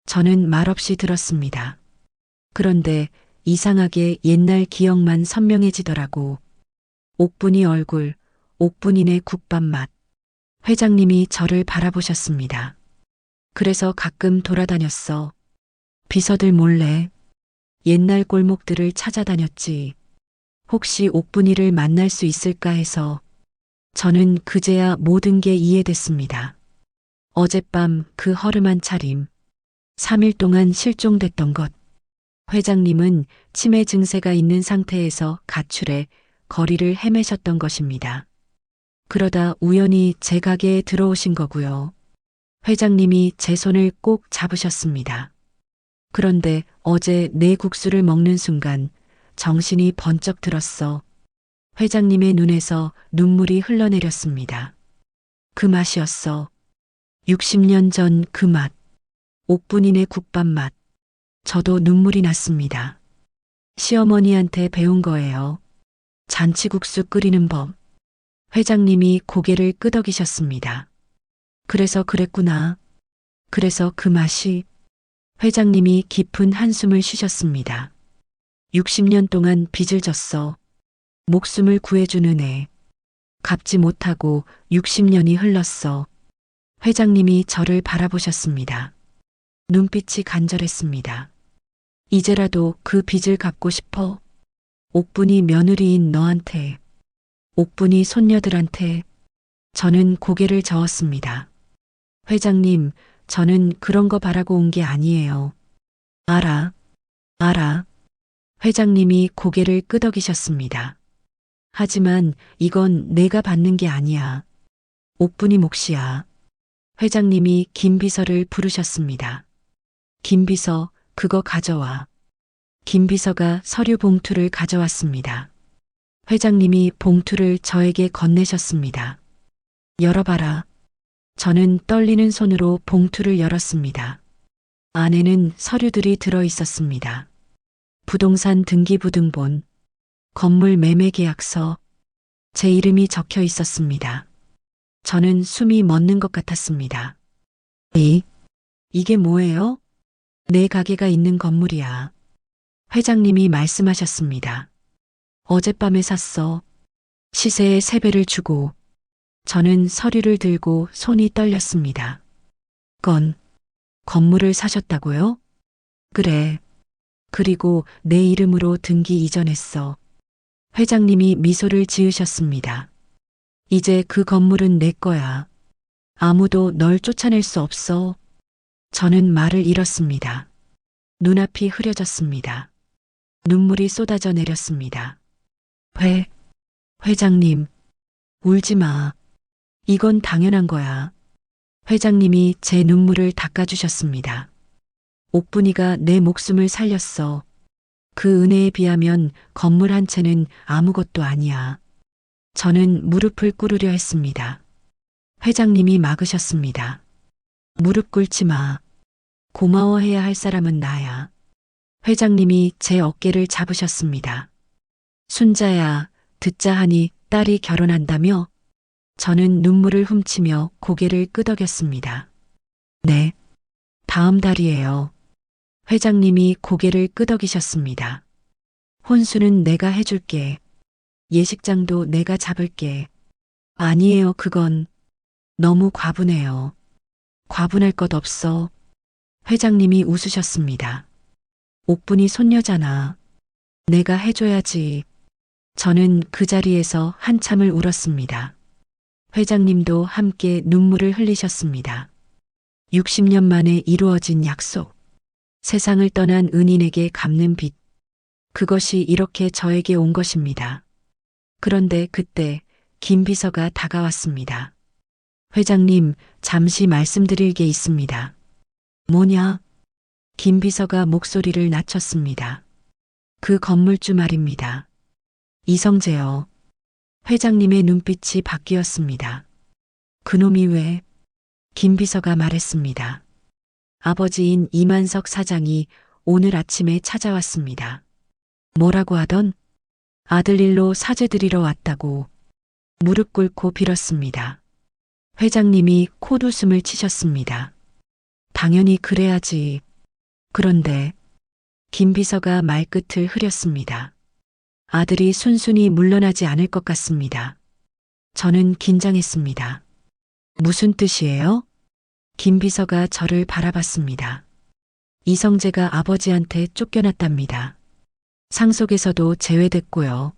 저는 말없이 들었습니다. 그런데 이상하게 옛날 기억만 선명해지더라고. 옥분이 얼굴, 옥분이네 국밥 맛. 회장님이 저를 바라보셨습니다. 그래서 가끔 돌아다녔어. 비서들 몰래 옛날 골목들을 찾아다녔지. 혹시 옥분이를 만날 수 있을까 해서. 저는 그제야 모든 게 이해됐습니다. 어젯밤 그 허름한 차림. 3일 동안 실종됐던 것. 회장님은 치매 증세가 있는 상태에서 가출해 거리를 헤매셨던 것입니다. 그러다 우연히 제 가게에 들어오신 거고요. 회장님이 제 손을 꼭 잡으셨습니다. 그런데 어제 내 국수를 먹는 순간 정신이 번쩍 들었어. 회장님의 눈에서 눈물이 흘러내렸습니다. 그 맛이었어. 60년 전 그 맛. 옥분이네 국밥 맛. 저도 눈물이 났습니다. 시어머니한테 배운 거예요. 잔치국수 끓이는 법. 회장님이 고개를 끄덕이셨습니다. 그래서 그랬구나. 그래서 그 맛이. 회장님이 깊은 한숨을 쉬셨습니다. 60년 동안 빚을 졌어. 목숨을 구해주는 애. 갚지 못하고 60년이 흘렀어. 회장님이 저를 바라보셨습니다. 눈빛이 간절했습니다. 이제라도 그 빚을 갚고 싶어. 옥분이 며느리인 너한테, 옥분이 손녀들한테. 저는 고개를 저었습니다. 회장님, 저는 그런 거 바라고 온 게 아니에요. 알아. 회장님이 고개를 끄덕이셨습니다. 하지만 이건 내가 받는 게 아니야. 옥분이 몫이야. 회장님이 김 비서를 부르셨습니다. 김 비서, 그거 가져와. 김 비서가 서류 봉투를 가져왔습니다. 회장님이 봉투를 저에게 건네셨습니다. 열어봐라. 저는 떨리는 손으로 봉투를 열었습니다. 안에는 서류들이 들어 있었습니다. 부동산 등기부등본, 건물 매매 계약서, 제 이름이 적혀 있었습니다. 저는 숨이 멎는 것 같았습니다. 이게 뭐예요? 내 가게가 있는 건물이야. 회장님이 말씀하셨습니다. 어젯밤에 샀어. 시세의 3배를 주고. 저는 서류를 들고 손이 떨렸습니다. 건물을 사셨다고요? 그래. 그리고 내 이름으로 등기 이전했어. 회장님이 미소를 지으셨습니다. 이제 그 건물은 내 거야. 아무도 널 쫓아낼 수 없어. 저는 말을 잃었습니다. 눈앞이 흐려졌습니다. 눈물이 쏟아져 내렸습니다. 회장님, 울지 마. 이건 당연한 거야. 회장님이 제 눈물을 닦아주셨습니다. 옥분이가 내 목숨을 살렸어. 그 은혜에 비하면 건물 한 채는 아무것도 아니야. 저는 무릎을 꿇으려 했습니다. 회장님이 막으셨습니다. 무릎 꿇지 마. 고마워해야 할 사람은 나야. 회장님이 제 어깨를 잡으셨습니다. 순자야, 듣자 하니 딸이 결혼한다며? 저는 눈물을 훔치며 고개를 끄덕였습니다. 네, 다음 달이에요. 회장님이 고개를 끄덕이셨습니다. 혼수는 내가 해줄게. 예식장도 내가 잡을게. 아니에요, 그건 너무 과분해요. 과분할 것 없어. 회장님이 웃으셨습니다. 옥분이 손녀잖아. 내가 해줘야지. 저는 그 자리에서 한참을 울었습니다. 회장님도 함께 눈물을 흘리셨습니다. 60년 만에 이루어진 약속. 세상을 떠난 은인에게 갚는 빚. 그것이 이렇게 저에게 온 것입니다. 그런데 그때 김 비서가 다가왔습니다. 회장님, 잠시 말씀드릴 게 있습니다. 뭐냐? 김 비서가 목소리를 낮췄습니다. 그 건물주 말입니다. 이성재요. 회장님의 눈빛이 바뀌었습니다. 그놈이 왜? 김 비서가 말했습니다. 아버지인 이만석 사장이 오늘 아침에 찾아왔습니다. 뭐라고 하던? 아들 일로 사죄드리러 왔다고. 무릎 꿇고 빌었습니다. 회장님이 콧웃음을 치셨습니다. 당연히 그래야지. 그런데 김 비서가 말끝을 흐렸습니다. 아들이 순순히 물러나지 않을 것 같습니다. 저는 긴장했습니다. 무슨 뜻이에요? 김 비서가 저를 바라봤습니다. 이성재가 아버지한테 쫓겨났답니다. 상속에서도 제외됐고요.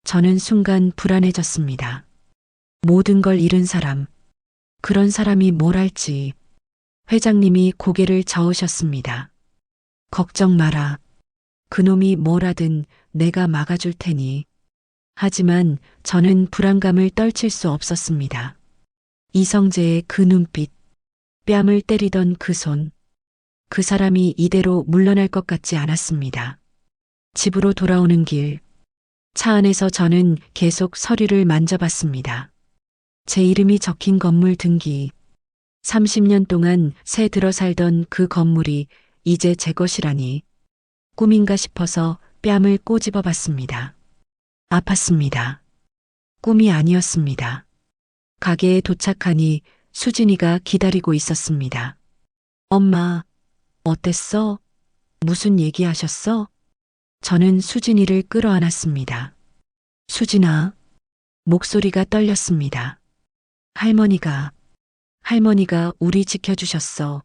저는 순간 불안해졌습니다. 모든 걸 잃은 사람, 그런 사람이 뭘 할지. 회장님이 고개를 저으셨습니다. 걱정 마라. 그놈이 뭘 하든 내가 막아줄 테니. 하지만 저는 불안감을 떨칠 수 없었습니다. 이성재의 그 눈빛, 뺨을 때리던 그 손, 그 사람이 이대로 물러날 것 같지 않았습니다. 집으로 돌아오는 길, 차 안에서 저는 계속 서류를 만져봤습니다. 제 이름이 적힌 건물 등기, 30년 동안 새 들어 살던 그 건물이 이제 제 것이라니 꿈인가 싶어서 뺨을 꼬집어 봤습니다. 아팠습니다. 꿈이 아니었습니다. 가게에 도착하니 수진이가 기다리고 있었습니다. 엄마, 어땠어? 무슨 얘기하셨어? 저는 수진이를 끌어안았습니다. 수진아, 목소리가 떨렸습니다. 할머니가 우리 지켜주셨어.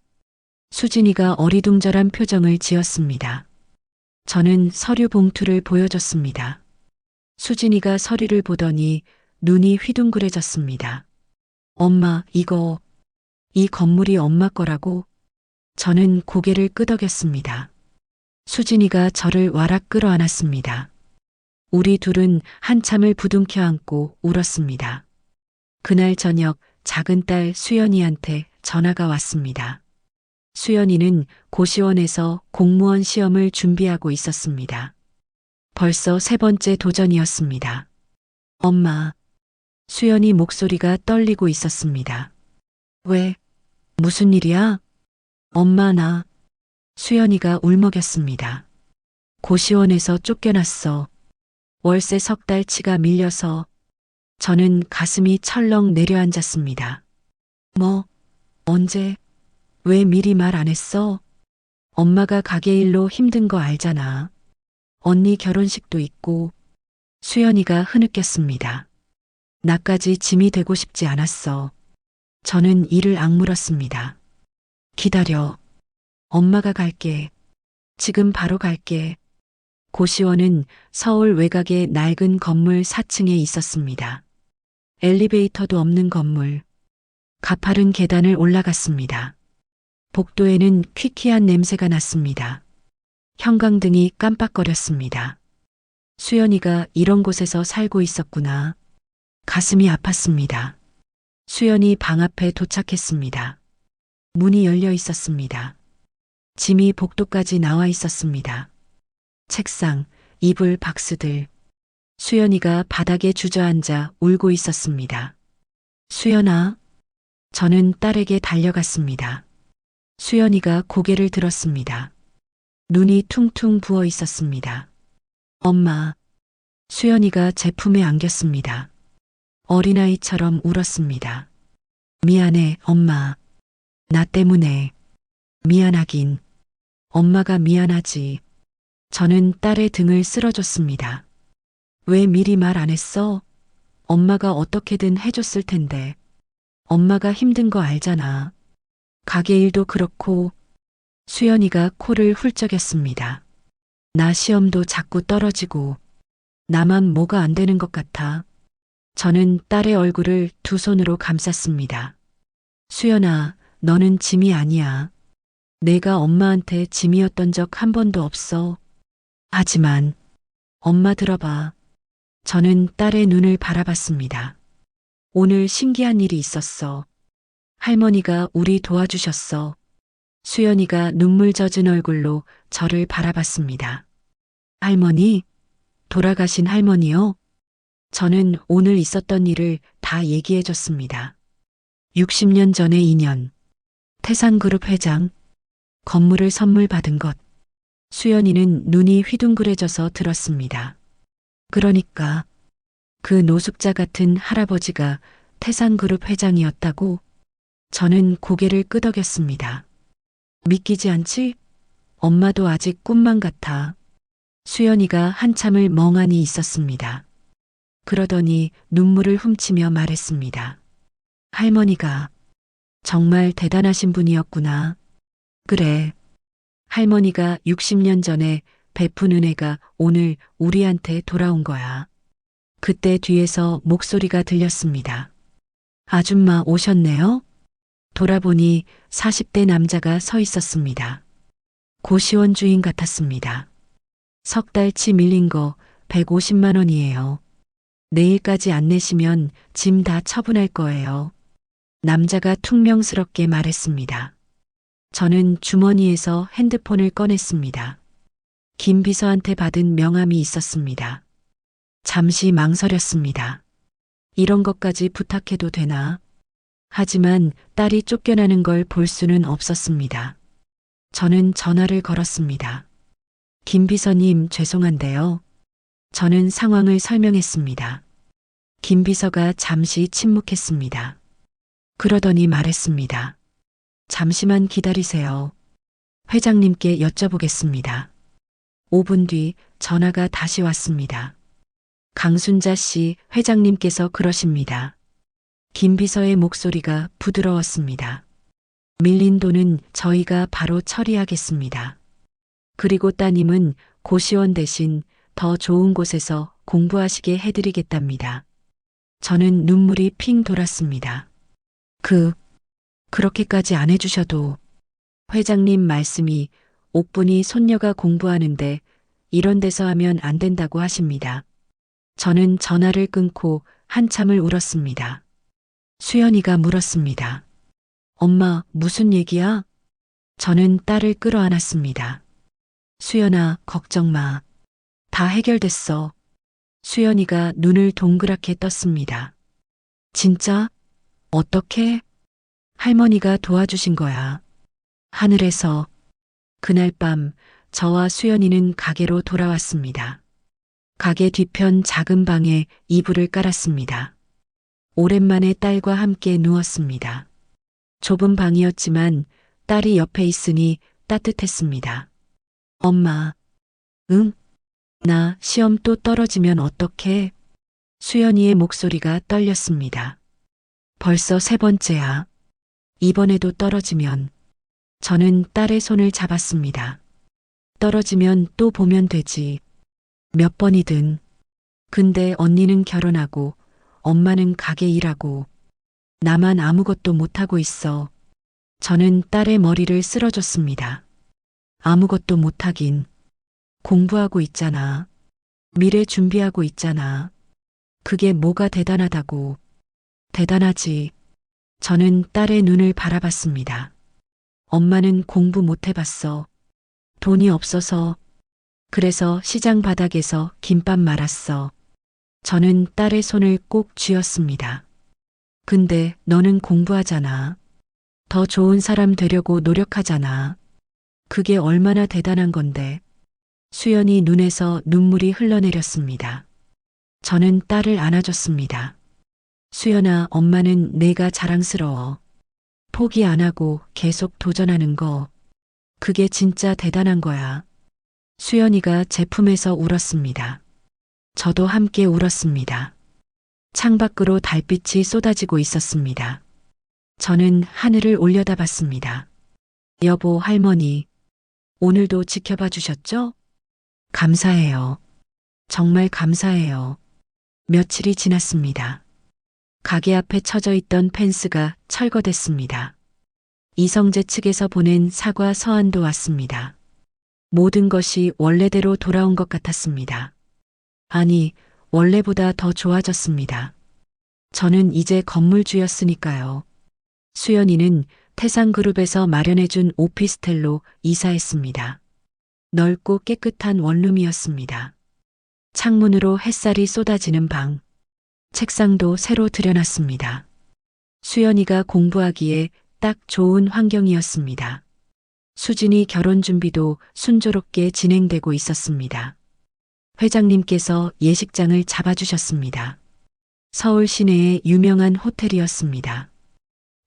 수진이가 어리둥절한 표정을 지었습니다. 저는 서류 봉투를 보여줬습니다. 수진이가 서류를 보더니 눈이 휘둥그레졌습니다. 엄마, 이 건물이 엄마 거라고? 저는 고개를 끄덕였습니다. 수진이가 저를 와락 끌어안았습니다. 우리 둘은 한참을 부둥켜 안고 울었습니다. 그날 저녁 작은 딸 수연이한테 전화가 왔습니다. 수연이는 고시원에서 공무원 시험을 준비하고 있었습니다. 벌써 3번째 도전이었습니다. 엄마, 수연이 목소리가 떨리고 있었습니다. 왜? 무슨 일이야? 엄마 나. 수연이가 울먹였습니다. 고시원에서 쫓겨났어. 월세 3달치가 밀려서. 저는 가슴이 철렁 내려앉았습니다. 뭐? 언제? 왜 미리 말 안 했어? 엄마가 가게 일로 힘든 거 알잖아. 언니 결혼식도 있고. 수연이가 흐느꼈습니다. 나까지 짐이 되고 싶지 않았어. 저는 이를 악물었습니다. 기다려. 엄마가 갈게. 지금 바로 갈게. 고시원은 서울 외곽의 낡은 건물 4층에 있었습니다. 엘리베이터도 없는 건물. 가파른 계단을 올라갔습니다. 복도에는 퀴퀴한 냄새가 났습니다. 형광등이 깜빡거렸습니다. 수연이가 이런 곳에서 살고 있었구나. 가슴이 아팠습니다. 수연이 방 앞에 도착했습니다. 문이 열려 있었습니다. 짐이 복도까지 나와 있었습니다. 책상, 이불, 박스들. 수연이가 바닥에 주저앉아 울고 있었습니다. 수연아. 저는 딸에게 달려갔습니다. 수연이가 고개를 들었습니다. 눈이 퉁퉁 부어 있었습니다. 엄마. 수연이가 제 품에 안겼습니다. 어린아이처럼 울었습니다. 미안해, 엄마. 나 때문에. 미안하긴. 엄마가 미안하지. 저는 딸의 등을 쓸어줬습니다. 왜 미리 말 안 했어? 엄마가 어떻게든 해줬을 텐데. 엄마가 힘든 거 알잖아. 가게 일도 그렇고. 수연이가 코를 훌쩍였습니다. 나 시험도 자꾸 떨어지고. 나만 뭐가 안 되는 것 같아. 저는 딸의 얼굴을 두 손으로 감쌌습니다. 수연아, 너는 짐이 아니야. 내가 엄마한테 짐이었던 적 한 번도 없어. 하지만 엄마 들어봐. 저는 딸의 눈을 바라봤습니다. 오늘 신기한 일이 있었어. 할머니가 우리 도와주셨어. 수연이가 눈물 젖은 얼굴로 저를 바라봤습니다. 할머니? 돌아가신 할머니요? 저는 오늘 있었던 일을 다 얘기해 줬습니다. 60년 전의 인연. 태산그룹 회장. 건물을 선물 받은 것. 수연이는 눈이 휘둥그레져서 들었습니다. 그러니까 그 노숙자 같은 할아버지가 태산그룹 회장이었다고? 저는 고개를 끄덕였습니다. 믿기지 않지? 엄마도 아직 꿈만 같아. 수연이가 한참을 멍하니 있었습니다. 그러더니 눈물을 훔치며 말했습니다. 할머니가 정말 대단하신 분이었구나. 그래. 할머니가 60년 전에 베푼 은혜가 오늘 우리한테 돌아온 거야. 그때 뒤에서 목소리가 들렸습니다. 아줌마 오셨네요? 돌아보니 40대 남자가 서 있었습니다. 고시원 주인 같았습니다. 3달치 밀린 거 150만 원이에요. 내일까지 안 내시면 짐 다 처분할 거예요. 남자가 퉁명스럽게 말했습니다. 저는 주머니에서 핸드폰을 꺼냈습니다. 김 비서한테 받은 명함이 있었습니다. 잠시 망설였습니다. 이런 것까지 부탁해도 되나? 하지만 딸이 쫓겨나는 걸 볼 수는 없었습니다. 저는 전화를 걸었습니다. 김 비서님 죄송한데요. 저는 상황을 설명했습니다. 김 비서가 잠시 침묵했습니다. 그러더니 말했습니다. 잠시만 기다리세요. 회장님께 여쭤보겠습니다. 5분 뒤 전화가 다시 왔습니다. 강순자 씨, 회장님께서 그러십니다. 김 비서의 목소리가 부드러웠습니다. 밀린 돈은 저희가 바로 처리하겠습니다. 그리고 따님은 고시원 대신 더 좋은 곳에서 공부하시게 해드리겠답니다. 저는 눈물이 핑 돌았습니다. 그렇게까지 안 해주셔도 회장님 말씀이 옥분이 손녀가 공부하는데 이런 데서 하면 안 된다고 하십니다. 저는 전화를 끊고 한참을 울었습니다. 수연이가 물었습니다. 엄마, 무슨 얘기야? 저는 딸을 끌어안았습니다. 수연아, 걱정 마. 다 해결됐어. 수연이가 눈을 동그랗게 떴습니다. 진짜? 어떻게? 할머니가 도와주신 거야. 하늘에서. 그날 밤 저와 수연이는 가게로 돌아왔습니다. 가게 뒤편 작은 방에 이불을 깔았습니다. 오랜만에 딸과 함께 누웠습니다. 좁은 방이었지만 딸이 옆에 있으니 따뜻했습니다. 엄마. 응? 나 시험 또 떨어지면 어떡해? 수연이의 목소리가 떨렸습니다. 벌써 3번째야. 이번에도 떨어지면. 저는 딸의 손을 잡았습니다. 떨어지면 또 보면 되지. 몇 번이든. 근데 언니는 결혼하고 엄마는 가게 일하고 나만 아무것도 못하고 있어. 저는 딸의 머리를 쓸어줬습니다. 아무것도 못하긴. 공부하고 있잖아. 미래 준비하고 있잖아. 그게 뭐가 대단하다고. 대단하지. 저는 딸의 눈을 바라봤습니다. 엄마는 공부 못 해봤어. 돈이 없어서. 그래서 시장 바닥에서 김밥 말았어. 저는 딸의 손을 꼭 쥐었습니다. 근데 너는 공부하잖아. 더 좋은 사람 되려고 노력하잖아. 그게 얼마나 대단한 건데. 수연이 눈에서 눈물이 흘러내렸습니다. 저는 딸을 안아줬습니다. 수연아, 엄마는 내가 자랑스러워. 포기 안 하고 계속 도전하는 거. 그게 진짜 대단한 거야. 수연이가 제품에서 울었습니다. 저도 함께 울었습니다. 창밖으로 달빛이 쏟아지고 있었습니다. 저는 하늘을 올려다봤습니다. 여보, 할머니, 오늘도 지켜봐 주셨죠? 감사해요. 정말 감사해요. 며칠이 지났습니다. 가게 앞에 쳐져 있던 펜스가 철거됐습니다. 이성재 측에서 보낸 사과 서한도 왔습니다. 모든 것이 원래대로 돌아온 것 같았습니다. 아니, 원래보다 더 좋아졌습니다. 저는 이제 건물주였으니까요. 수연이는 태상그룹에서 마련해준 오피스텔로 이사했습니다. 넓고 깨끗한 원룸이었습니다. 창문으로 햇살이 쏟아지는 방. 책상도 새로 들여놨습니다. 수연이가 공부하기에 딱 좋은 환경이었습니다. 수진이 결혼 준비도 순조롭게 진행되고 있었습니다. 회장님께서 예식장을 잡아주셨습니다. 서울 시내의 유명한 호텔이었습니다.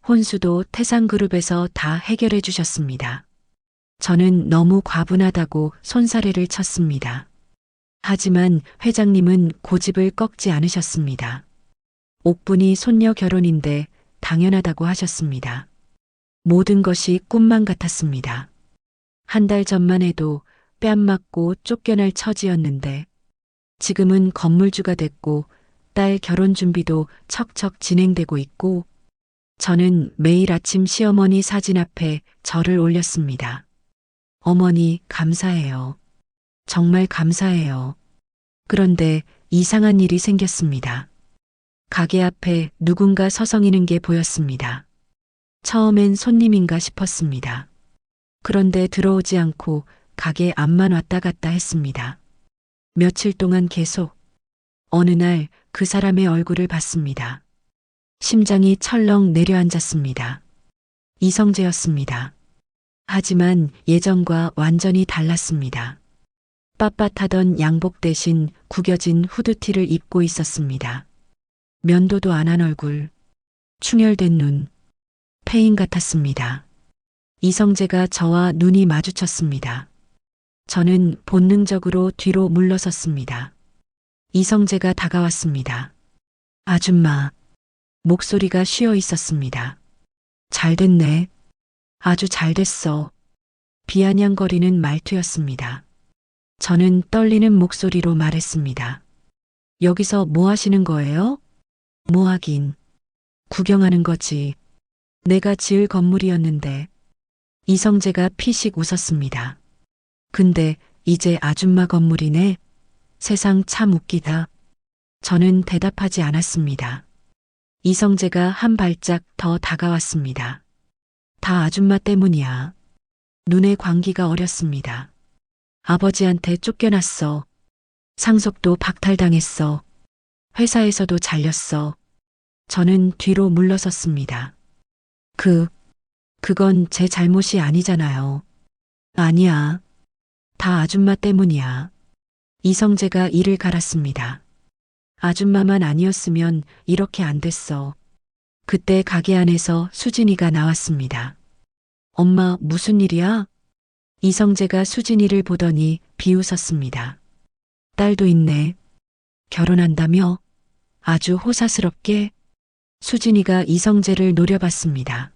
혼수도 태상그룹에서 다 해결해 주셨습니다. 저는 너무 과분하다고 손사래를 쳤습니다. 하지만 회장님은 고집을 꺾지 않으셨습니다. 옥분이 손녀 결혼인데 당연하다고 하셨습니다. 모든 것이 꿈만 같았습니다. 한 달 전만 해도 뺨 맞고 쫓겨날 처지였는데 지금은 건물주가 됐고 딸 결혼 준비도 척척 진행되고 있고 저는 매일 아침 시어머니 사진 앞에 절을 올렸습니다. 어머니, 감사해요. 정말 감사해요. 그런데 이상한 일이 생겼습니다. 가게 앞에 누군가 서성이는 게 보였습니다. 처음엔 손님인가 싶었습니다. 그런데 들어오지 않고 가게 앞만 왔다 갔다 했습니다. 며칠 동안 계속. 어느 날 그 사람의 얼굴을 봤습니다. 심장이 철렁 내려앉았습니다. 이성재였습니다. 하지만 예전과 완전히 달랐습니다. 빳빳하던 양복 대신 구겨진 후드티를 입고 있었습니다. 면도도 안 한 얼굴, 충혈된 눈, 폐인 같았습니다. 이성재가 저와 눈이 마주쳤습니다. 저는 본능적으로 뒤로 물러섰습니다. 이성재가 다가왔습니다. 아줌마, 목소리가 쉬어 있었습니다. 잘 됐네. 아주 잘 됐어. 비아냥거리는 말투였습니다. 저는 떨리는 목소리로 말했습니다. 여기서 뭐 하시는 거예요? 뭐 하긴. 구경하는 거지. 내가 지을 건물이었는데. 이성재가 피식 웃었습니다. 근데 이제 아줌마 건물이네. 세상 참 웃기다. 저는 대답하지 않았습니다. 이성재가 한 발짝 더 다가왔습니다. 다 아줌마 때문이야. 눈에 광기가 어렸습니다. 아버지한테 쫓겨났어. 상속도 박탈당했어. 회사에서도 잘렸어. 저는 뒤로 물러섰습니다. 그건 제 잘못이 아니잖아요. 아니야. 다 아줌마 때문이야. 이성재가 이를 갈았습니다. 아줌마만 아니었으면 이렇게 안 됐어. 그때 가게 안에서 수진이가 나왔습니다. 엄마, 무슨 일이야? 이성재가 수진이를 보더니 비웃었습니다. 딸도 있네. 결혼한다며? 아주 호사스럽게? 수진이가 이성재를 노려봤습니다.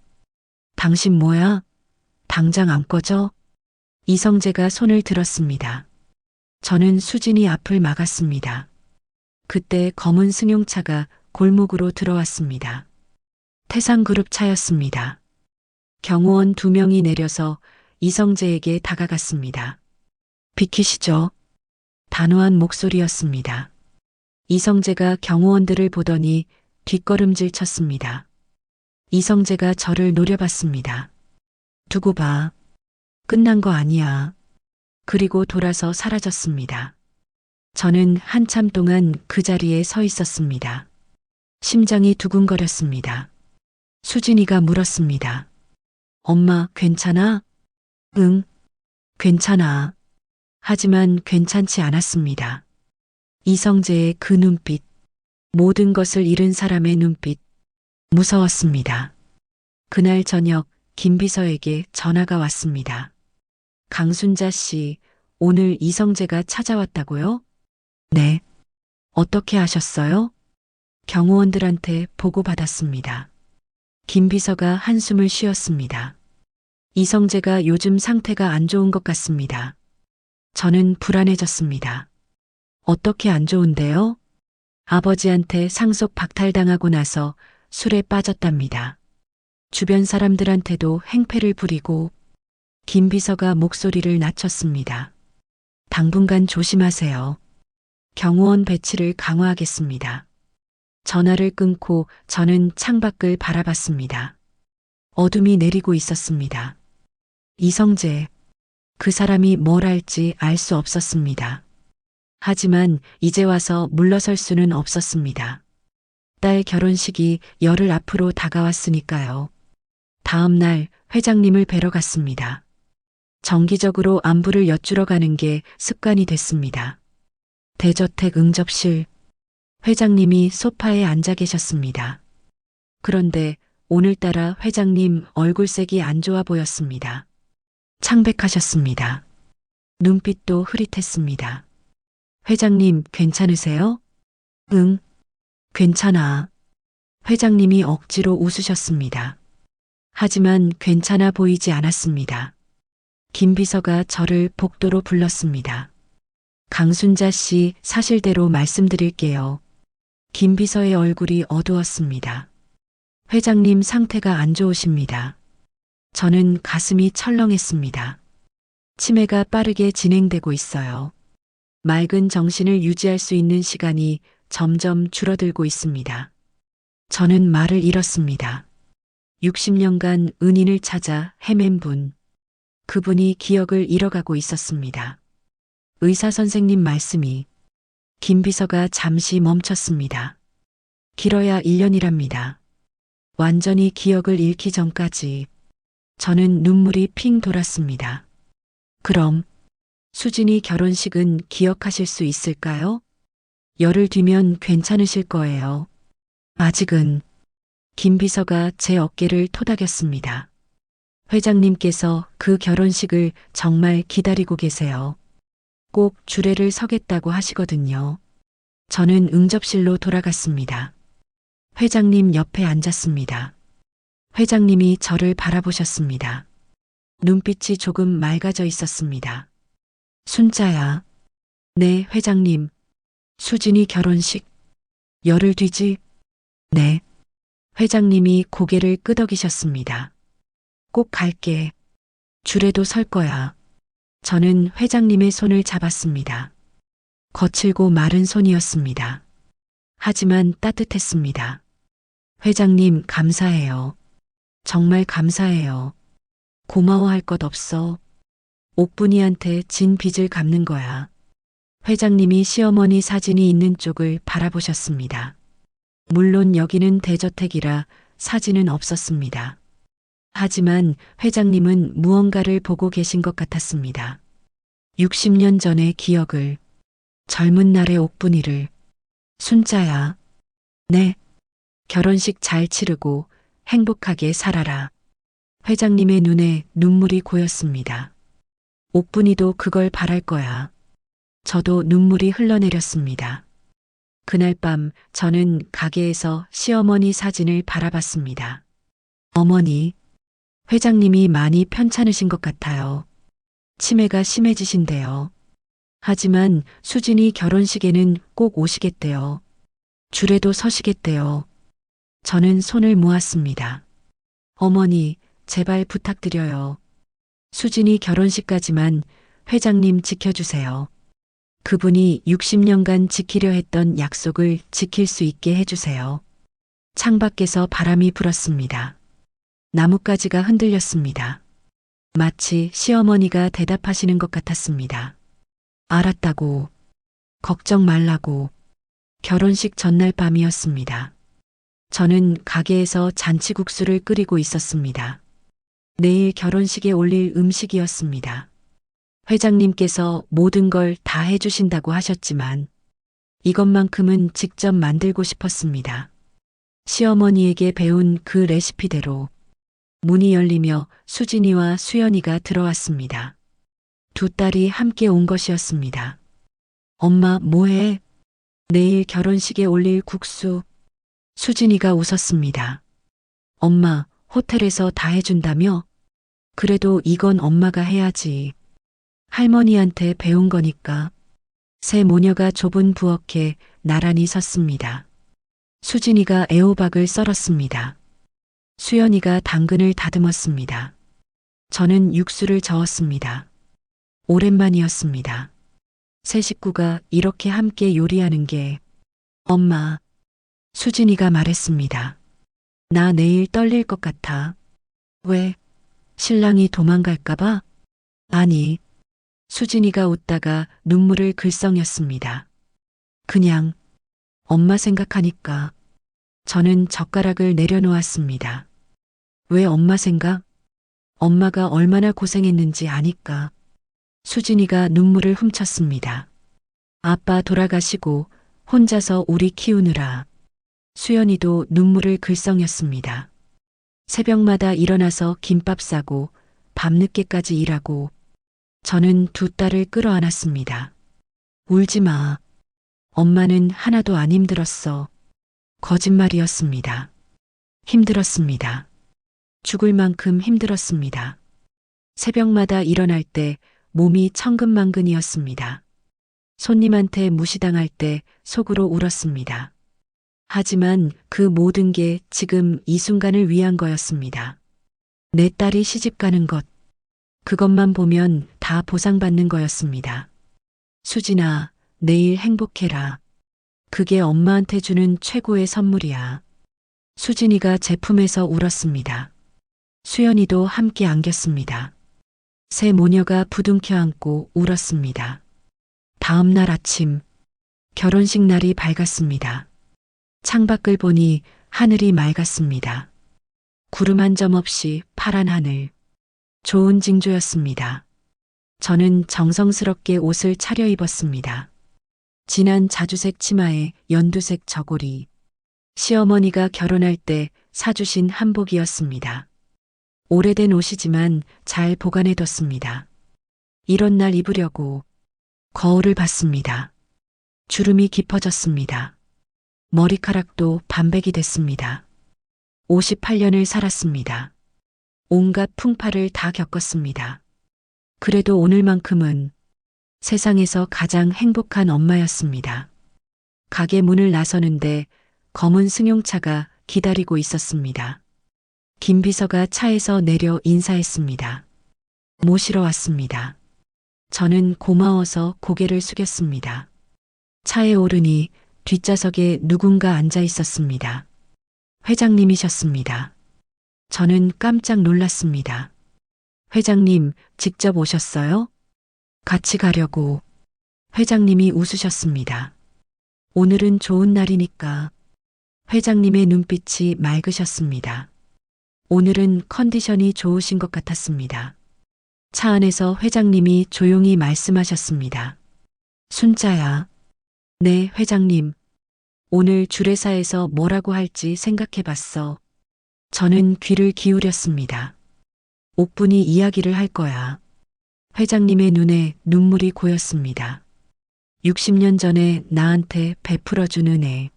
당신 뭐야? 당장 안 꺼져? 이성재가 손을 들었습니다. 저는 수진이 앞을 막았습니다. 그때 검은 승용차가 골목으로 들어왔습니다. 태상그룹 차였습니다. 경호원 2명이 내려서 이성재에게 다가갔습니다. 비키시죠? 단호한 목소리였습니다. 이성재가 경호원들을 보더니 뒷걸음질 쳤습니다. 이성재가 저를 노려봤습니다. 두고 봐. 끝난 거 아니야. 그리고 돌아서 사라졌습니다. 저는 한참 동안 그 자리에 서 있었습니다. 심장이 두근거렸습니다. 수진이가 물었습니다. 엄마, 괜찮아? 응, 괜찮아. 하지만 괜찮지 않았습니다. 이성재의 그 눈빛, 모든 것을 잃은 사람의 눈빛, 무서웠습니다. 그날 저녁 김 비서에게 전화가 왔습니다. 강순자 씨, 오늘 이성재가 찾아왔다고요? 네. 어떻게 하셨어요? 경호원들한테 보고받았습니다. 김 비서가 한숨을 쉬었습니다. 이성재가 요즘 상태가 안 좋은 것 같습니다. 저는 불안해졌습니다. 어떻게 안 좋은데요? 아버지한테 상속 박탈당하고 나서 술에 빠졌답니다. 주변 사람들한테도 행패를 부리고. 김 비서가 목소리를 낮췄습니다. 당분간 조심하세요. 경호원 배치를 강화하겠습니다. 전화를 끊고 저는 창밖을 바라봤습니다. 어둠이 내리고 있었습니다. 이성재, 그 사람이 뭘 할지 알 수 없었습니다. 하지만 이제 와서 물러설 수는 없었습니다. 딸 결혼식이 열흘 앞으로 다가왔으니까요. 다음 날 회장님을 뵈러 갔습니다. 정기적으로 안부를 여쭈러 가는 게 습관이 됐습니다. 대저택 응접실. 회장님이 소파에 앉아 계셨습니다. 그런데 오늘따라 회장님 얼굴색이 안 좋아 보였습니다. 창백하셨습니다. 눈빛도 흐릿했습니다. 회장님, 괜찮으세요? 응, 괜찮아. 회장님이 억지로 웃으셨습니다. 하지만 괜찮아 보이지 않았습니다. 김 비서가 저를 복도로 불렀습니다. 강순자 씨, 사실대로 말씀드릴게요. 김 비서의 얼굴이 어두웠습니다. 회장님 상태가 안 좋으십니다. 저는 가슴이 철렁했습니다. 치매가 빠르게 진행되고 있어요. 맑은 정신을 유지할 수 있는 시간이 점점 줄어들고 있습니다. 저는 말을 잃었습니다. 60년간 은인을 찾아 헤맨 분. 그분이 기억을 잃어가고 있었습니다. 의사 선생님 말씀이. 김 비서가 잠시 멈췄습니다. 길어야 1년이랍니다. 완전히 기억을 잃기 전까지. 저는 눈물이 핑 돌았습니다. 그럼 수진이 결혼식은 기억하실 수 있을까요? 열흘 뒤면 괜찮으실 거예요. 아직은. 김 비서가 제 어깨를 토닥였습니다. 회장님께서 그 결혼식을 정말 기다리고 계세요. 꼭 주례를 서겠다고 하시거든요. 저는 응접실로 돌아갔습니다. 회장님 옆에 앉았습니다. 회장님이 저를 바라보셨습니다. 눈빛이 조금 맑아져 있었습니다. 순자야. 네, 회장님. 수진이 결혼식. 열흘 뒤지? 네. 회장님이 고개를 끄덕이셨습니다. 꼭 갈게. 주례도 설 거야. 저는 회장님의 손을 잡았습니다. 거칠고 마른 손이었습니다. 하지만 따뜻했습니다. 회장님, 감사해요. 정말 감사해요. 고마워할 것 없어. 옥분이한테 진 빚을 갚는 거야. 회장님이 시어머니 사진이 있는 쪽을 바라보셨습니다. 물론 여기는 대저택이라 사진은 없었습니다. 하지만 회장님은 무언가를 보고 계신 것 같았습니다. 60년 전의 기억을, 젊은 날의 옥분이를. 순자야. 네. 결혼식 잘 치르고 행복하게 살아라. 회장님의 눈에 눈물이 고였습니다. 옥분이도 그걸 바랄 거야. 저도 눈물이 흘러내렸습니다. 그날 밤 저는 가게에서 시어머니 사진을 바라봤습니다. 어머니, 회장님이 많이 편찮으신 것 같아요. 치매가 심해지신대요. 하지만 수진이 결혼식에는 꼭 오시겠대요. 주례도 서시겠대요. 저는 손을 모았습니다. 어머니, 제발 부탁드려요. 수진이 결혼식까지만 회장님 지켜주세요. 그분이 60년간 지키려 했던 약속을 지킬 수 있게 해주세요. 창밖에서 바람이 불었습니다. 나뭇가지가 흔들렸습니다. 마치 시어머니가 대답하시는 것 같았습니다. 알았다고. 걱정 말라고. 결혼식 전날 밤이었습니다. 저는 가게에서 잔치국수를 끓이고 있었습니다. 내일 결혼식에 올릴 음식이었습니다. 회장님께서 모든 걸 다 해주신다고 하셨지만 이것만큼은 직접 만들고 싶었습니다. 시어머니에게 배운 그 레시피대로. 문이 열리며 수진이와 수연이가 들어왔습니다. 두 딸이 함께 온 것이었습니다. 엄마, 뭐해? 내일 결혼식에 올릴 국수. 수진이가 웃었습니다. 엄마, 호텔에서 다 해준다며? 그래도 이건 엄마가 해야지. 할머니한테 배운 거니까. 세 모녀가 좁은 부엌에 나란히 섰습니다. 수진이가 애호박을 썰었습니다. 수연이가 당근을 다듬었습니다. 저는 육수를 저었습니다. 오랜만이었습니다. 세 식구가 이렇게 함께 요리하는 게. 엄마, 수진이가 말했습니다. 나 내일 떨릴 것 같아. 왜? 신랑이 도망갈까봐? 아니. 수진이가 웃다가 눈물을 글썽였습니다. 그냥 엄마 생각하니까. 저는 젓가락을 내려놓았습니다. 왜 엄마 생각? 엄마가 얼마나 고생했는지 아니까. 수진이가 눈물을 훔쳤습니다. 아빠 돌아가시고 혼자서 우리 키우느라. 수연이도 눈물을 글썽였습니다. 새벽마다 일어나서 김밥 싸고 밤늦게까지 일하고. 저는 두 딸을 끌어안았습니다. 울지 마. 엄마는 하나도 안 힘들었어. 거짓말이었습니다. 힘들었습니다. 죽을 만큼 힘들었습니다. 새벽마다 일어날 때 몸이 천근만근이었습니다. 손님한테 무시당할 때 속으로 울었습니다. 하지만 그 모든 게 지금 이 순간을 위한 거였습니다. 내 딸이 시집가는 것. 그것만 보면 다 보상받는 거였습니다. 수진아, 내일 행복해라. 그게 엄마한테 주는 최고의 선물이야. 수진이가 제 품에서 울었습니다. 수연이도 함께 안겼습니다. 세 모녀가 부둥켜 안고 울었습니다. 다음 날 아침, 결혼식 날이 밝았습니다. 창밖을 보니 하늘이 맑았습니다. 구름 한 점 없이 파란 하늘. 좋은 징조였습니다. 저는 정성스럽게 옷을 차려입었습니다. 진한 자주색 치마에 연두색 저고리. 시어머니가 결혼할 때 사주신 한복이었습니다. 오래된 옷이지만 잘 보관해뒀습니다. 이런 날 입으려고 거울을 봤습니다. 주름이 깊어졌습니다. 머리카락도 반백이 됐습니다. 58년을 살았습니다. 온갖 풍파를 다 겪었습니다. 그래도 오늘만큼은 세상에서 가장 행복한 엄마였습니다. 가게 문을 나서는데 검은 승용차가 기다리고 있었습니다. 김 비서가 차에서 내려 인사했습니다. 모시러 왔습니다. 저는 고마워서 고개를 숙였습니다. 차에 오르니 뒷좌석에 누군가 앉아 있었습니다. 회장님이셨습니다. 저는 깜짝 놀랐습니다. 회장님, 직접 오셨어요? 같이 가려고. 회장님이 웃으셨습니다. 오늘은 좋은 날이니까. 회장님의 눈빛이 맑으셨습니다. 오늘은 컨디션이 좋으신 것 같았습니다. 차 안에서 회장님이 조용히 말씀하셨습니다. 순자야. 네, 회장님. 오늘 주례사에서 뭐라고 할지 생각해 봤어. 저는 귀를 기울였습니다. 옥분이 이야기를 할 거야. 회장님의 눈에 눈물이 고였습니다. 60년 전에 나한테 베풀어준 은혜.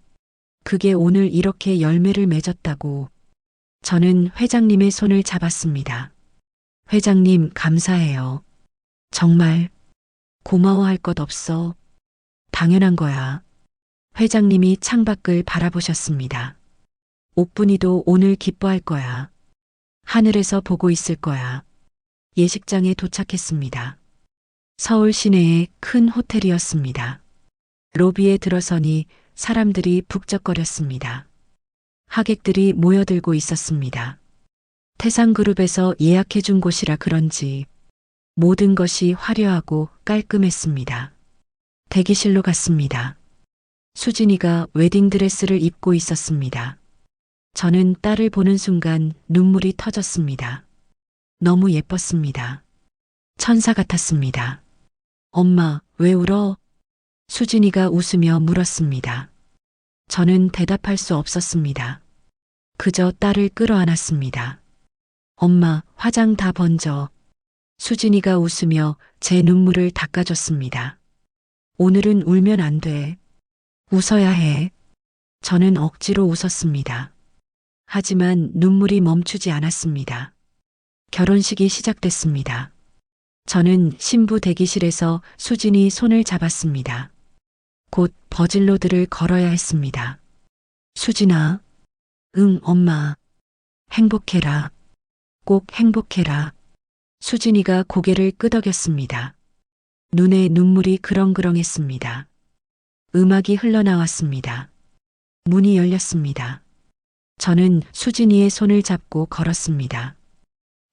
그게 오늘 이렇게 열매를 맺었다고. 저는 회장님의 손을 잡았습니다. 회장님, 감사해요. 정말 고마워할 것 없어. 당연한 거야. 회장님이 창밖을 바라보셨습니다. 옥분이도 오늘 기뻐할 거야. 하늘에서 보고 있을 거야. 예식장에 도착했습니다. 서울 시내의 큰 호텔이었습니다. 로비에 들어서니 사람들이 북적거렸습니다. 하객들이 모여들고 있었습니다. 태상그룹에서 예약해준 곳이라 그런지 모든 것이 화려하고 깔끔했습니다. 대기실로 갔습니다. 수진이가 웨딩드레스를 입고 있었습니다. 저는 딸을 보는 순간 눈물이 터졌습니다. 너무 예뻤습니다. 천사 같았습니다. 엄마, 왜 울어? 수진이가 웃으며 물었습니다. 저는 대답할 수 없었습니다. 그저 딸을 끌어안았습니다. 엄마, 화장 다 번져. 수진이가 웃으며 제 눈물을 닦아줬습니다. 오늘은 울면 안 돼. 웃어야 해. 저는 억지로 웃었습니다. 하지만 눈물이 멈추지 않았습니다. 결혼식이 시작됐습니다. 저는 신부 대기실에서 수진이 손을 잡았습니다. 곧 버질로드를 걸어야 했습니다. 수진아. 응, 엄마. 행복해라. 꼭 행복해라. 수진이가 고개를 끄덕였습니다. 눈에 눈물이 그렁그렁했습니다. 음악이 흘러나왔습니다. 문이 열렸습니다. 저는 수진이의 손을 잡고 걸었습니다.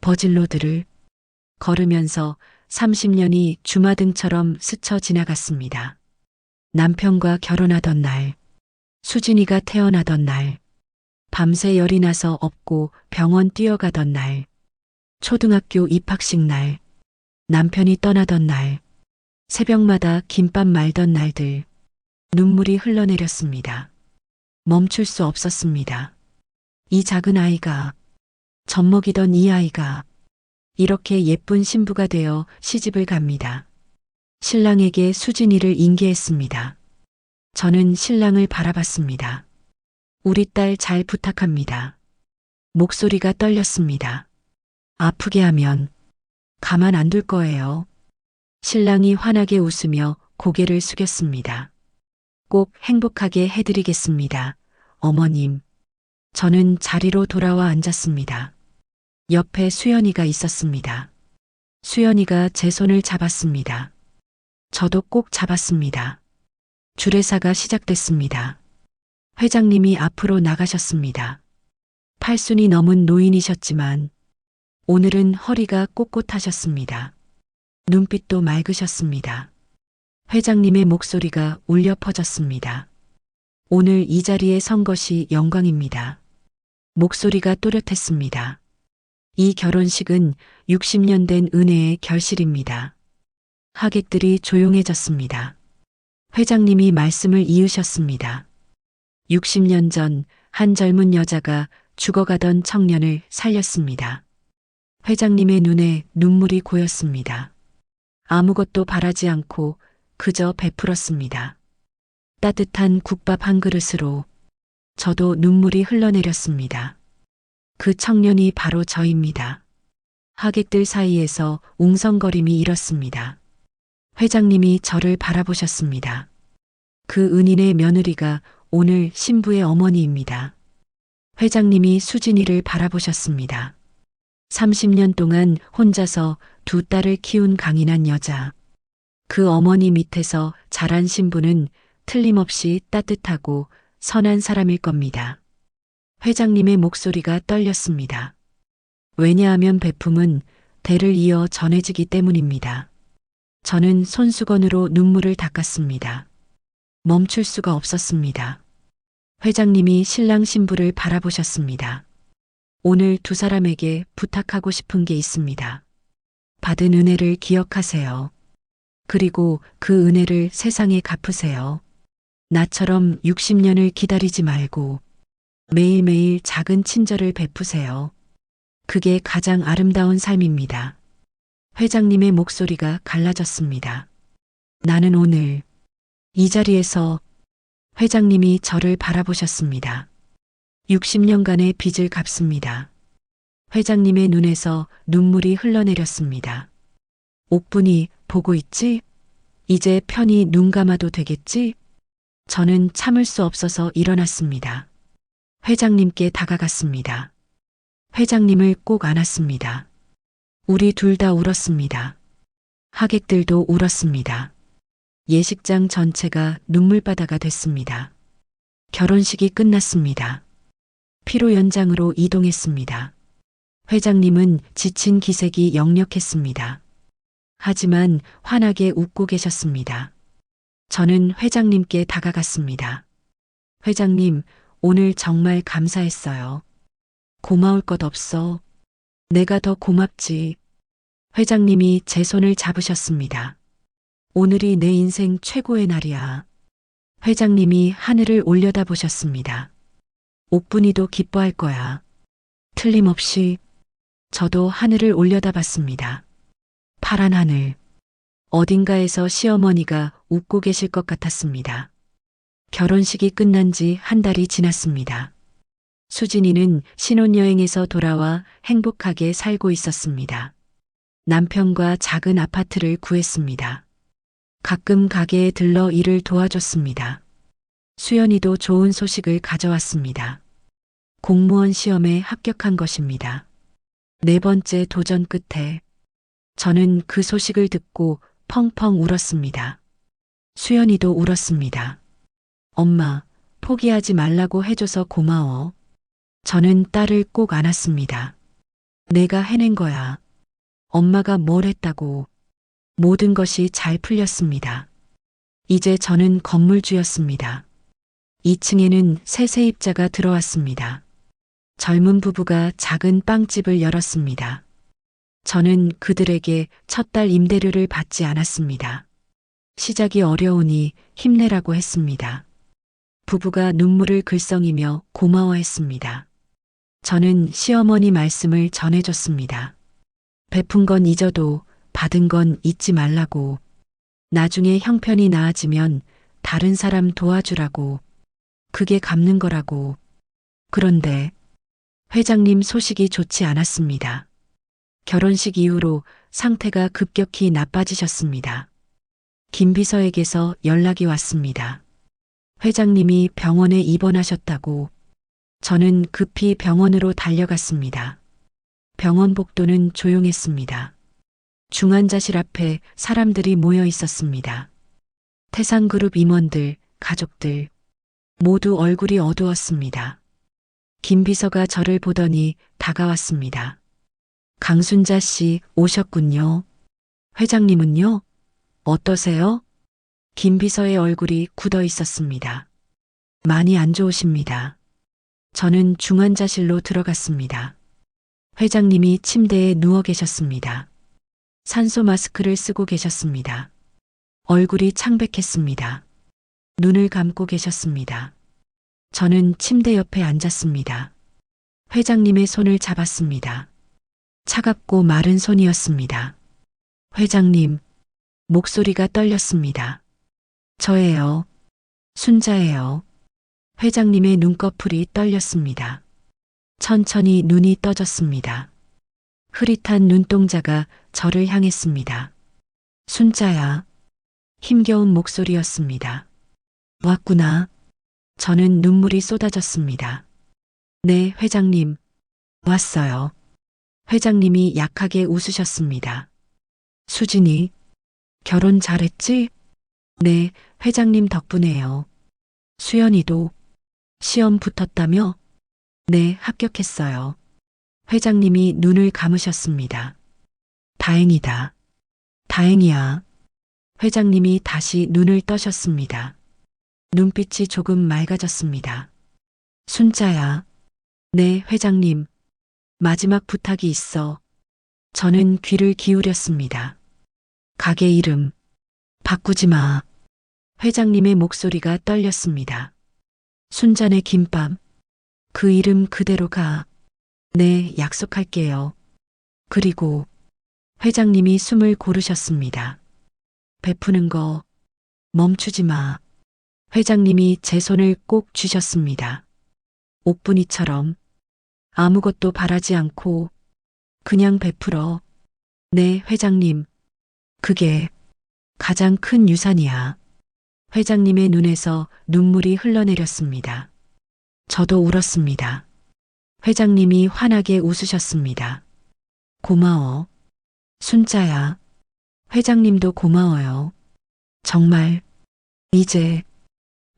버질로드를 걸으면서 30년이 주마등처럼 스쳐 지나갔습니다. 남편과 결혼하던 날, 수진이가 태어나던 날, 밤새 열이 나서 업고 병원 뛰어가던 날, 초등학교 입학식 날, 남편이 떠나던 날, 새벽마다 김밥 말던 날들, 눈물이 흘러내렸습니다. 멈출 수 없었습니다. 이 작은 아이가, 젖먹이던 이 아이가 이렇게 예쁜 신부가 되어 시집을 갑니다. 신랑에게 수진이를 인계했습니다. 저는 신랑을 바라봤습니다. 우리 딸 잘 부탁합니다. 목소리가 떨렸습니다. 아프게 하면 가만 안 둘 거예요. 신랑이 환하게 웃으며 고개를 숙였습니다. 꼭 행복하게 해드리겠습니다. 어머님. 저는 자리로 돌아와 앉았습니다. 옆에 수연이가 있었습니다. 수연이가 제 손을 잡았습니다. 저도 꼭 잡았습니다. 주례사가 시작됐습니다. 회장님이 앞으로 나가셨습니다. 80이 넘은 노인이셨지만 오늘은 허리가 꼿꼿하셨습니다. 눈빛도 맑으셨습니다. 회장님의 목소리가 울려 퍼졌습니다. 오늘 이 자리에 선 것이 영광입니다. 목소리가 또렷했습니다. 이 결혼식은 60년 된 은혜의 결실입니다. 하객들이 조용해졌습니다. 회장님이 말씀을 이으셨습니다. 60년 전 한 젊은 여자가 죽어가던 청년을 살렸습니다. 회장님의 눈에 눈물이 고였습니다. 아무것도 바라지 않고 그저 베풀었습니다. 따뜻한 국밥 한 그릇으로 저도 눈물이 흘러내렸습니다. 그 청년이 바로 저입니다. 하객들 사이에서 웅성거림이 일었습니다. 회장님이 저를 바라보셨습니다. 그 은인의 며느리가 오늘 신부의 어머니입니다. 회장님이 수진이를 바라보셨습니다. 30년 동안 혼자서 두 딸을 키운 강인한 여자. 그 어머니 밑에서 자란 신부는 틀림없이 따뜻하고 선한 사람일 겁니다. 회장님의 목소리가 떨렸습니다. 왜냐하면 베품은 대를 이어 전해지기 때문입니다. 저는 손수건으로 눈물을 닦았습니다. 멈출 수가 없었습니다. 회장님이 신랑 신부를 바라보셨습니다. 오늘 두 사람에게 부탁하고 싶은 게 있습니다. 받은 은혜를 기억하세요. 그리고 그 은혜를 세상에 갚으세요. 나처럼 60년을 기다리지 말고 매일매일 작은 친절을 베푸세요. 그게 가장 아름다운 삶입니다. 회장님의 목소리가 갈라졌습니다. 나는 오늘 이 자리에서 회장님이 저를 바라보셨습니다. 60년간의 빚을 갚습니다. 회장님의 눈에서 눈물이 흘러내렸습니다. 옥분이 보고 있지? 이제 편히 눈 감아도 되겠지? 저는 참을 수 없어서 일어났습니다. 회장님께 다가갔습니다. 회장님을 꼭 안았습니다. 우리 둘 다 울었습니다. 하객들도 울었습니다. 예식장 전체가 눈물바다가 됐습니다. 결혼식이 끝났습니다. 피로 연장으로 이동했습니다. 회장님은 지친 기색이 역력했습니다. 하지만 환하게 웃고 계셨습니다. 저는 회장님께 다가갔습니다. 회장님, 오늘 정말 감사했어요. 고마울 것 없어. 내가 더 고맙지. 회장님이 제 손을 잡으셨습니다. 오늘이 내 인생 최고의 날이야. 회장님이 하늘을 올려다보셨습니다. 옥분이도 기뻐할 거야. 틀림없이 저도 하늘을 올려다봤습니다. 파란 하늘. 어딘가에서 시어머니가 웃고 계실 것 같았습니다. 결혼식이 끝난 지 한 달이 지났습니다. 수진이는 신혼여행에서 돌아와 행복하게 살고 있었습니다. 남편과 작은 아파트를 구했습니다. 가끔 가게에 들러 일을 도와줬습니다. 수연이도 좋은 소식을 가져왔습니다. 공무원 시험에 합격한 것입니다. 네 번째 도전 끝에 저는 그 소식을 듣고 펑펑 울었습니다. 수연이도 울었습니다. 엄마, 포기하지 말라고 해줘서 고마워. 저는 딸을 꼭 안았습니다. 내가 해낸 거야. 엄마가 뭘 했다고. 모든 것이 잘 풀렸습니다. 이제 저는 건물주였습니다. 2층에는 새 세입자가 들어왔습니다. 젊은 부부가 작은 빵집을 열었습니다. 저는 그들에게 첫 달 임대료를 받지 않았습니다. 시작이 어려우니 힘내라고 했습니다. 부부가 눈물을 글썽이며 고마워했습니다. 저는 시어머니 말씀을 전해줬습니다. 베푼 건 잊어도 받은 건 잊지 말라고. 나중에 형편이 나아지면 다른 사람 도와주라고. 그게 갚는 거라고. 그런데 회장님 소식이 좋지 않았습니다. 결혼식 이후로 상태가 급격히 나빠지셨습니다. 김 비서에게서 연락이 왔습니다. 회장님이 병원에 입원하셨다고. 저는 급히 병원으로 달려갔습니다. 병원 복도는 조용했습니다. 중환자실 앞에 사람들이 모여 있었습니다. 태상그룹 임원들, 가족들, 모두 얼굴이 어두웠습니다. 김 비서가 저를 보더니 다가왔습니다. 강순자 씨 오셨군요. 회장님은요? 어떠세요? 김 비서의 얼굴이 굳어 있었습니다. 많이 안 좋으십니다. 저는 중환자실로 들어갔습니다. 회장님이 침대에 누워 계셨습니다. 산소 마스크를 쓰고 계셨습니다. 얼굴이 창백했습니다. 눈을 감고 계셨습니다. 저는 침대 옆에 앉았습니다. 회장님의 손을 잡았습니다. 차갑고 마른 손이었습니다. 회장님, 목소리가 떨렸습니다. 저예요. 순자예요. 회장님의 눈꺼풀이 떨렸습니다. 천천히 눈이 떠졌습니다. 흐릿한 눈동자가 저를 향했습니다. 순자야. 힘겨운 목소리였습니다. 왔구나. 저는 눈물이 쏟아졌습니다. 네, 회장님. 왔어요. 회장님이 약하게 웃으셨습니다. 수진이, 결혼 잘했지? 네, 회장님 덕분에요. 수연이도 시험 붙었다며? 네, 합격했어요. 회장님이 눈을 감으셨습니다. 다행이다. 다행이야. 회장님이 다시 눈을 떠셨습니다. 눈빛이 조금 맑아졌습니다. 순자야. 네, 회장님. 마지막 부탁이 있어. 저는 귀를 기울였습니다. 가게 이름 바꾸지 마. 회장님의 목소리가 떨렸습니다. 순잔의 김밥. 그 이름 그대로 가. 네, 약속할게요. 그리고 회장님이 숨을 고르셨습니다. 베푸는 거 멈추지 마. 회장님이 제 손을 꼭 쥐셨습니다. 옥분이처럼 아무것도 바라지 않고 그냥 베풀어. 네, 회장님. 그게 가장 큰 유산이야. 회장님의 눈에서 눈물이 흘러내렸습니다. 저도 울었습니다. 회장님이 환하게 웃으셨습니다. 고마워. 순자야. 회장님도 고마워요. 정말 이제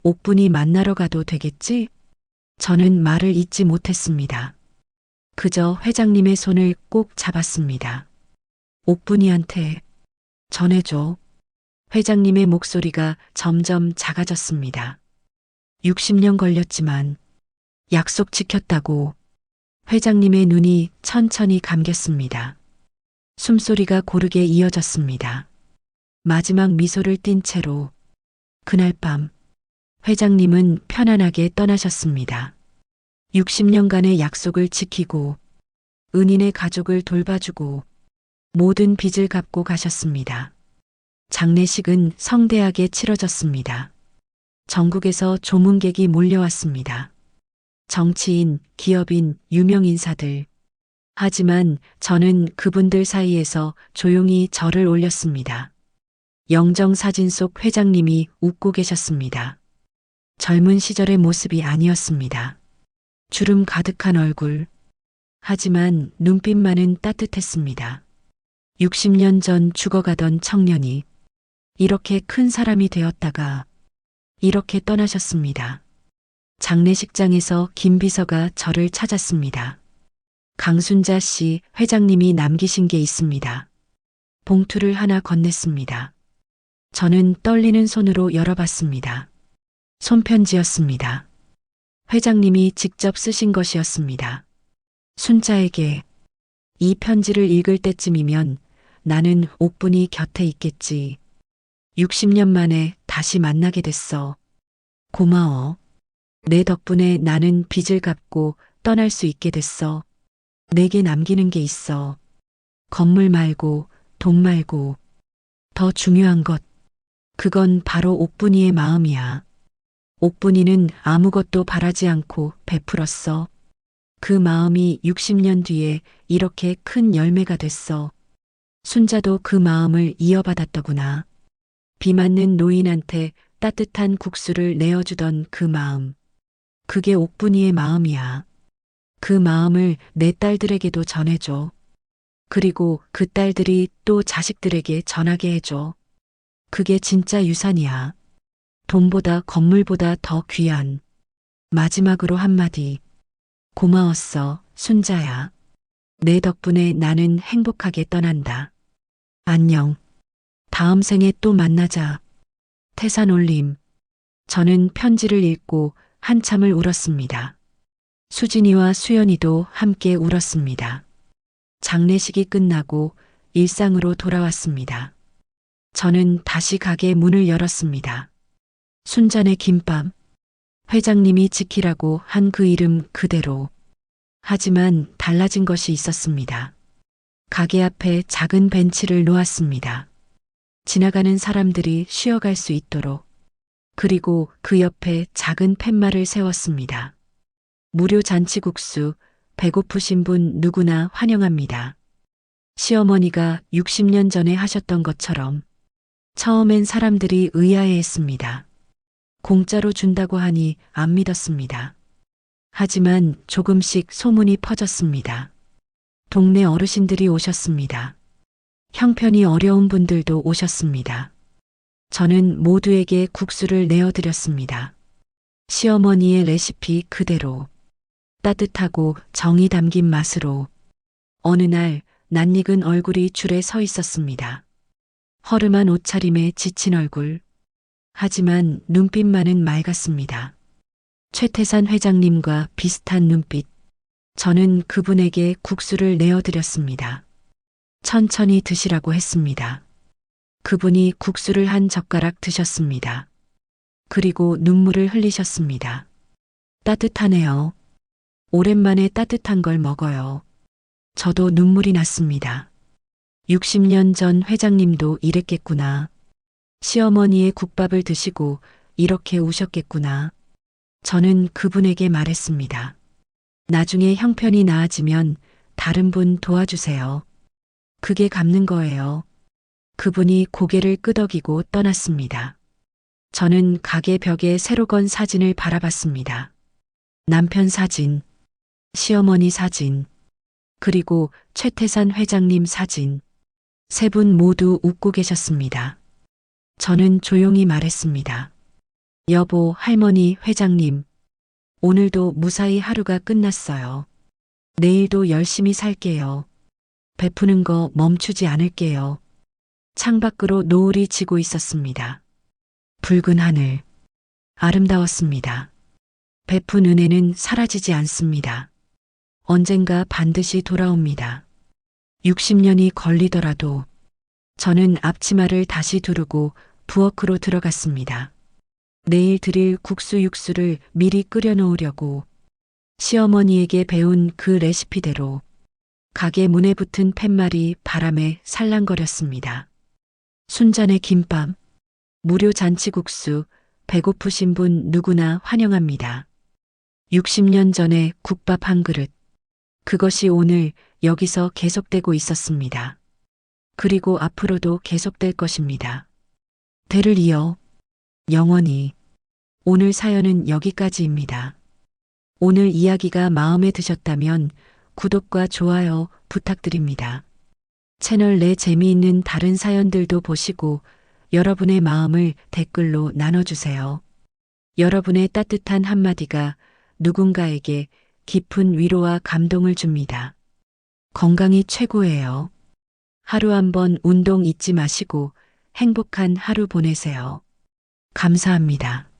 옥분이 만나러 가도 되겠지? 저는 말을 잇지 못했습니다. 그저 회장님의 손을 꼭 잡았습니다. 옥분이한테 전해줘. 회장님의 목소리가 점점 작아졌습니다. 60년 걸렸지만 약속 지켰다고. 회장님의 눈이 천천히 감겼습니다. 숨소리가 고르게 이어졌습니다. 마지막 미소를 띤 채로 그날 밤 회장님은 편안하게 떠나셨습니다. 60년간의 약속을 지키고 은인의 가족을 돌봐주고 모든 빚을 갚고 가셨습니다. 장례식은 성대하게 치러졌습니다. 전국에서 조문객이 몰려왔습니다. 정치인, 기업인, 유명 인사들. 하지만 저는 그분들 사이에서 조용히 절을 올렸습니다. 영정사진 속 회장님이 웃고 계셨습니다. 젊은 시절의 모습이 아니었습니다. 주름 가득한 얼굴. 하지만 눈빛만은 따뜻했습니다. 60년 전 죽어가던 청년이 이렇게 큰 사람이 되었다가 이렇게 떠나셨습니다. 장례식장에서 김 비서가 저를 찾았습니다. 강순자 씨, 회장님이 남기신 게 있습니다. 봉투를 하나 건넸습니다. 저는 떨리는 손으로 열어봤습니다. 손편지였습니다. 회장님이 직접 쓰신 것이었습니다. 순자에게 이 편지를 읽을 때쯤이면 나는 옥분이 곁에 있겠지. 60년 만에 다시 만나게 됐어. 고마워. 내 덕분에 나는 빚을 갚고 떠날 수 있게 됐어. 내게 남기는 게 있어. 건물 말고 돈 말고 더 중요한 것. 그건 바로 옥분이의 마음이야. 옥분이는 아무것도 바라지 않고 베풀었어. 그 마음이 60년 뒤에 이렇게 큰 열매가 됐어. 순자도 그 마음을 이어받았더구나. 비 맞는 노인한테 따뜻한 국수를 내어주던 그 마음. 그게 옥분이의 마음이야. 그 마음을 내 딸들에게도 전해줘. 그리고 그 딸들이 또 자식들에게 전하게 해줘. 그게 진짜 유산이야. 돈보다 건물보다 더 귀한. 마지막으로 한마디. 고마웠어, 순자야. 내 덕분에 나는 행복하게 떠난다. 안녕. 다음 생에 또 만나자. 태산올림. 저는 편지를 읽고 한참을 울었습니다. 수진이와 수연이도 함께 울었습니다. 장례식이 끝나고 일상으로 돌아왔습니다. 저는 다시 가게 문을 열었습니다. 순잔의 김밥. 회장님이 지키라고 한 그 이름 그대로. 하지만 달라진 것이 있었습니다. 가게 앞에 작은 벤치를 놓았습니다. 지나가는 사람들이 쉬어갈 수 있도록. 그리고 그 옆에 작은 팻말을 세웠습니다. 무료 잔치국수, 배고프신 분 누구나 환영합니다. 시어머니가 60년 전에 하셨던 것처럼 처음엔 사람들이 의아해했습니다. 공짜로 준다고 하니 안 믿었습니다. 하지만 조금씩 소문이 퍼졌습니다. 동네 어르신들이 오셨습니다. 형편이 어려운 분들도 오셨습니다. 저는 모두에게 국수를 내어드렸습니다. 시어머니의 레시피 그대로. 따뜻하고 정이 담긴 맛으로. 어느 날 낯익은 얼굴이 줄에 서 있었습니다. 허름한 옷차림에 지친 얼굴. 하지만 눈빛만은 맑았습니다. 최태산 회장님과 비슷한 눈빛. 저는 그분에게 국수를 내어드렸습니다. 천천히 드시라고 했습니다. 그분이 국수를 한 젓가락 드셨습니다. 그리고 눈물을 흘리셨습니다. 따뜻하네요. 오랜만에 따뜻한 걸 먹어요. 저도 눈물이 났습니다. 60년 전 회장님도 이랬겠구나. 시어머니의 국밥을 드시고 이렇게 우셨겠구나. 저는 그분에게 말했습니다. 나중에 형편이 나아지면 다른 분 도와주세요. 그게 갚는 거예요. 그분이 고개를 끄덕이고 떠났습니다. 저는 가게 벽에 새로 건 사진을 바라봤습니다. 남편 사진, 시어머니 사진, 그리고 최태산 회장님 사진. 세 분 모두 웃고 계셨습니다. 저는 조용히 말했습니다. 여보, 할머니, 회장님. 오늘도 무사히 하루가 끝났어요. 내일도 열심히 살게요. 베푸는 거 멈추지 않을게요. 창밖으로 노을이 지고 있었습니다. 붉은 하늘. 아름다웠습니다. 베푼 은혜는 사라지지 않습니다. 언젠가 반드시 돌아옵니다. 60년이 걸리더라도 저는 앞치마를 다시 두르고 부엌으로 들어갔습니다. 내일 드릴 국수 육수를 미리 끓여 놓으려고. 시어머니에게 배운 그 레시피대로. 가게 문에 붙은 팻말이 바람에 살랑거렸습니다. 순잔의 김밥, 무료 잔치국수, 배고프신 분 누구나 환영합니다. 60년 전의 국밥 한 그릇. 그것이 오늘 여기서 계속되고 있었습니다. 그리고 앞으로도 계속될 것입니다. 대를 이어 영원히. 오늘 사연은 여기까지입니다. 오늘 이야기가 마음에 드셨다면 구독과 좋아요 부탁드립니다. 채널 내 재미있는 다른 사연들도 보시고 여러분의 마음을 댓글로 나눠주세요. 여러분의 따뜻한 한마디가 누군가에게 깊은 위로와 감동을 줍니다. 건강이 최고예요. 하루 한번 운동 잊지 마시고 행복한 하루 보내세요. 감사합니다.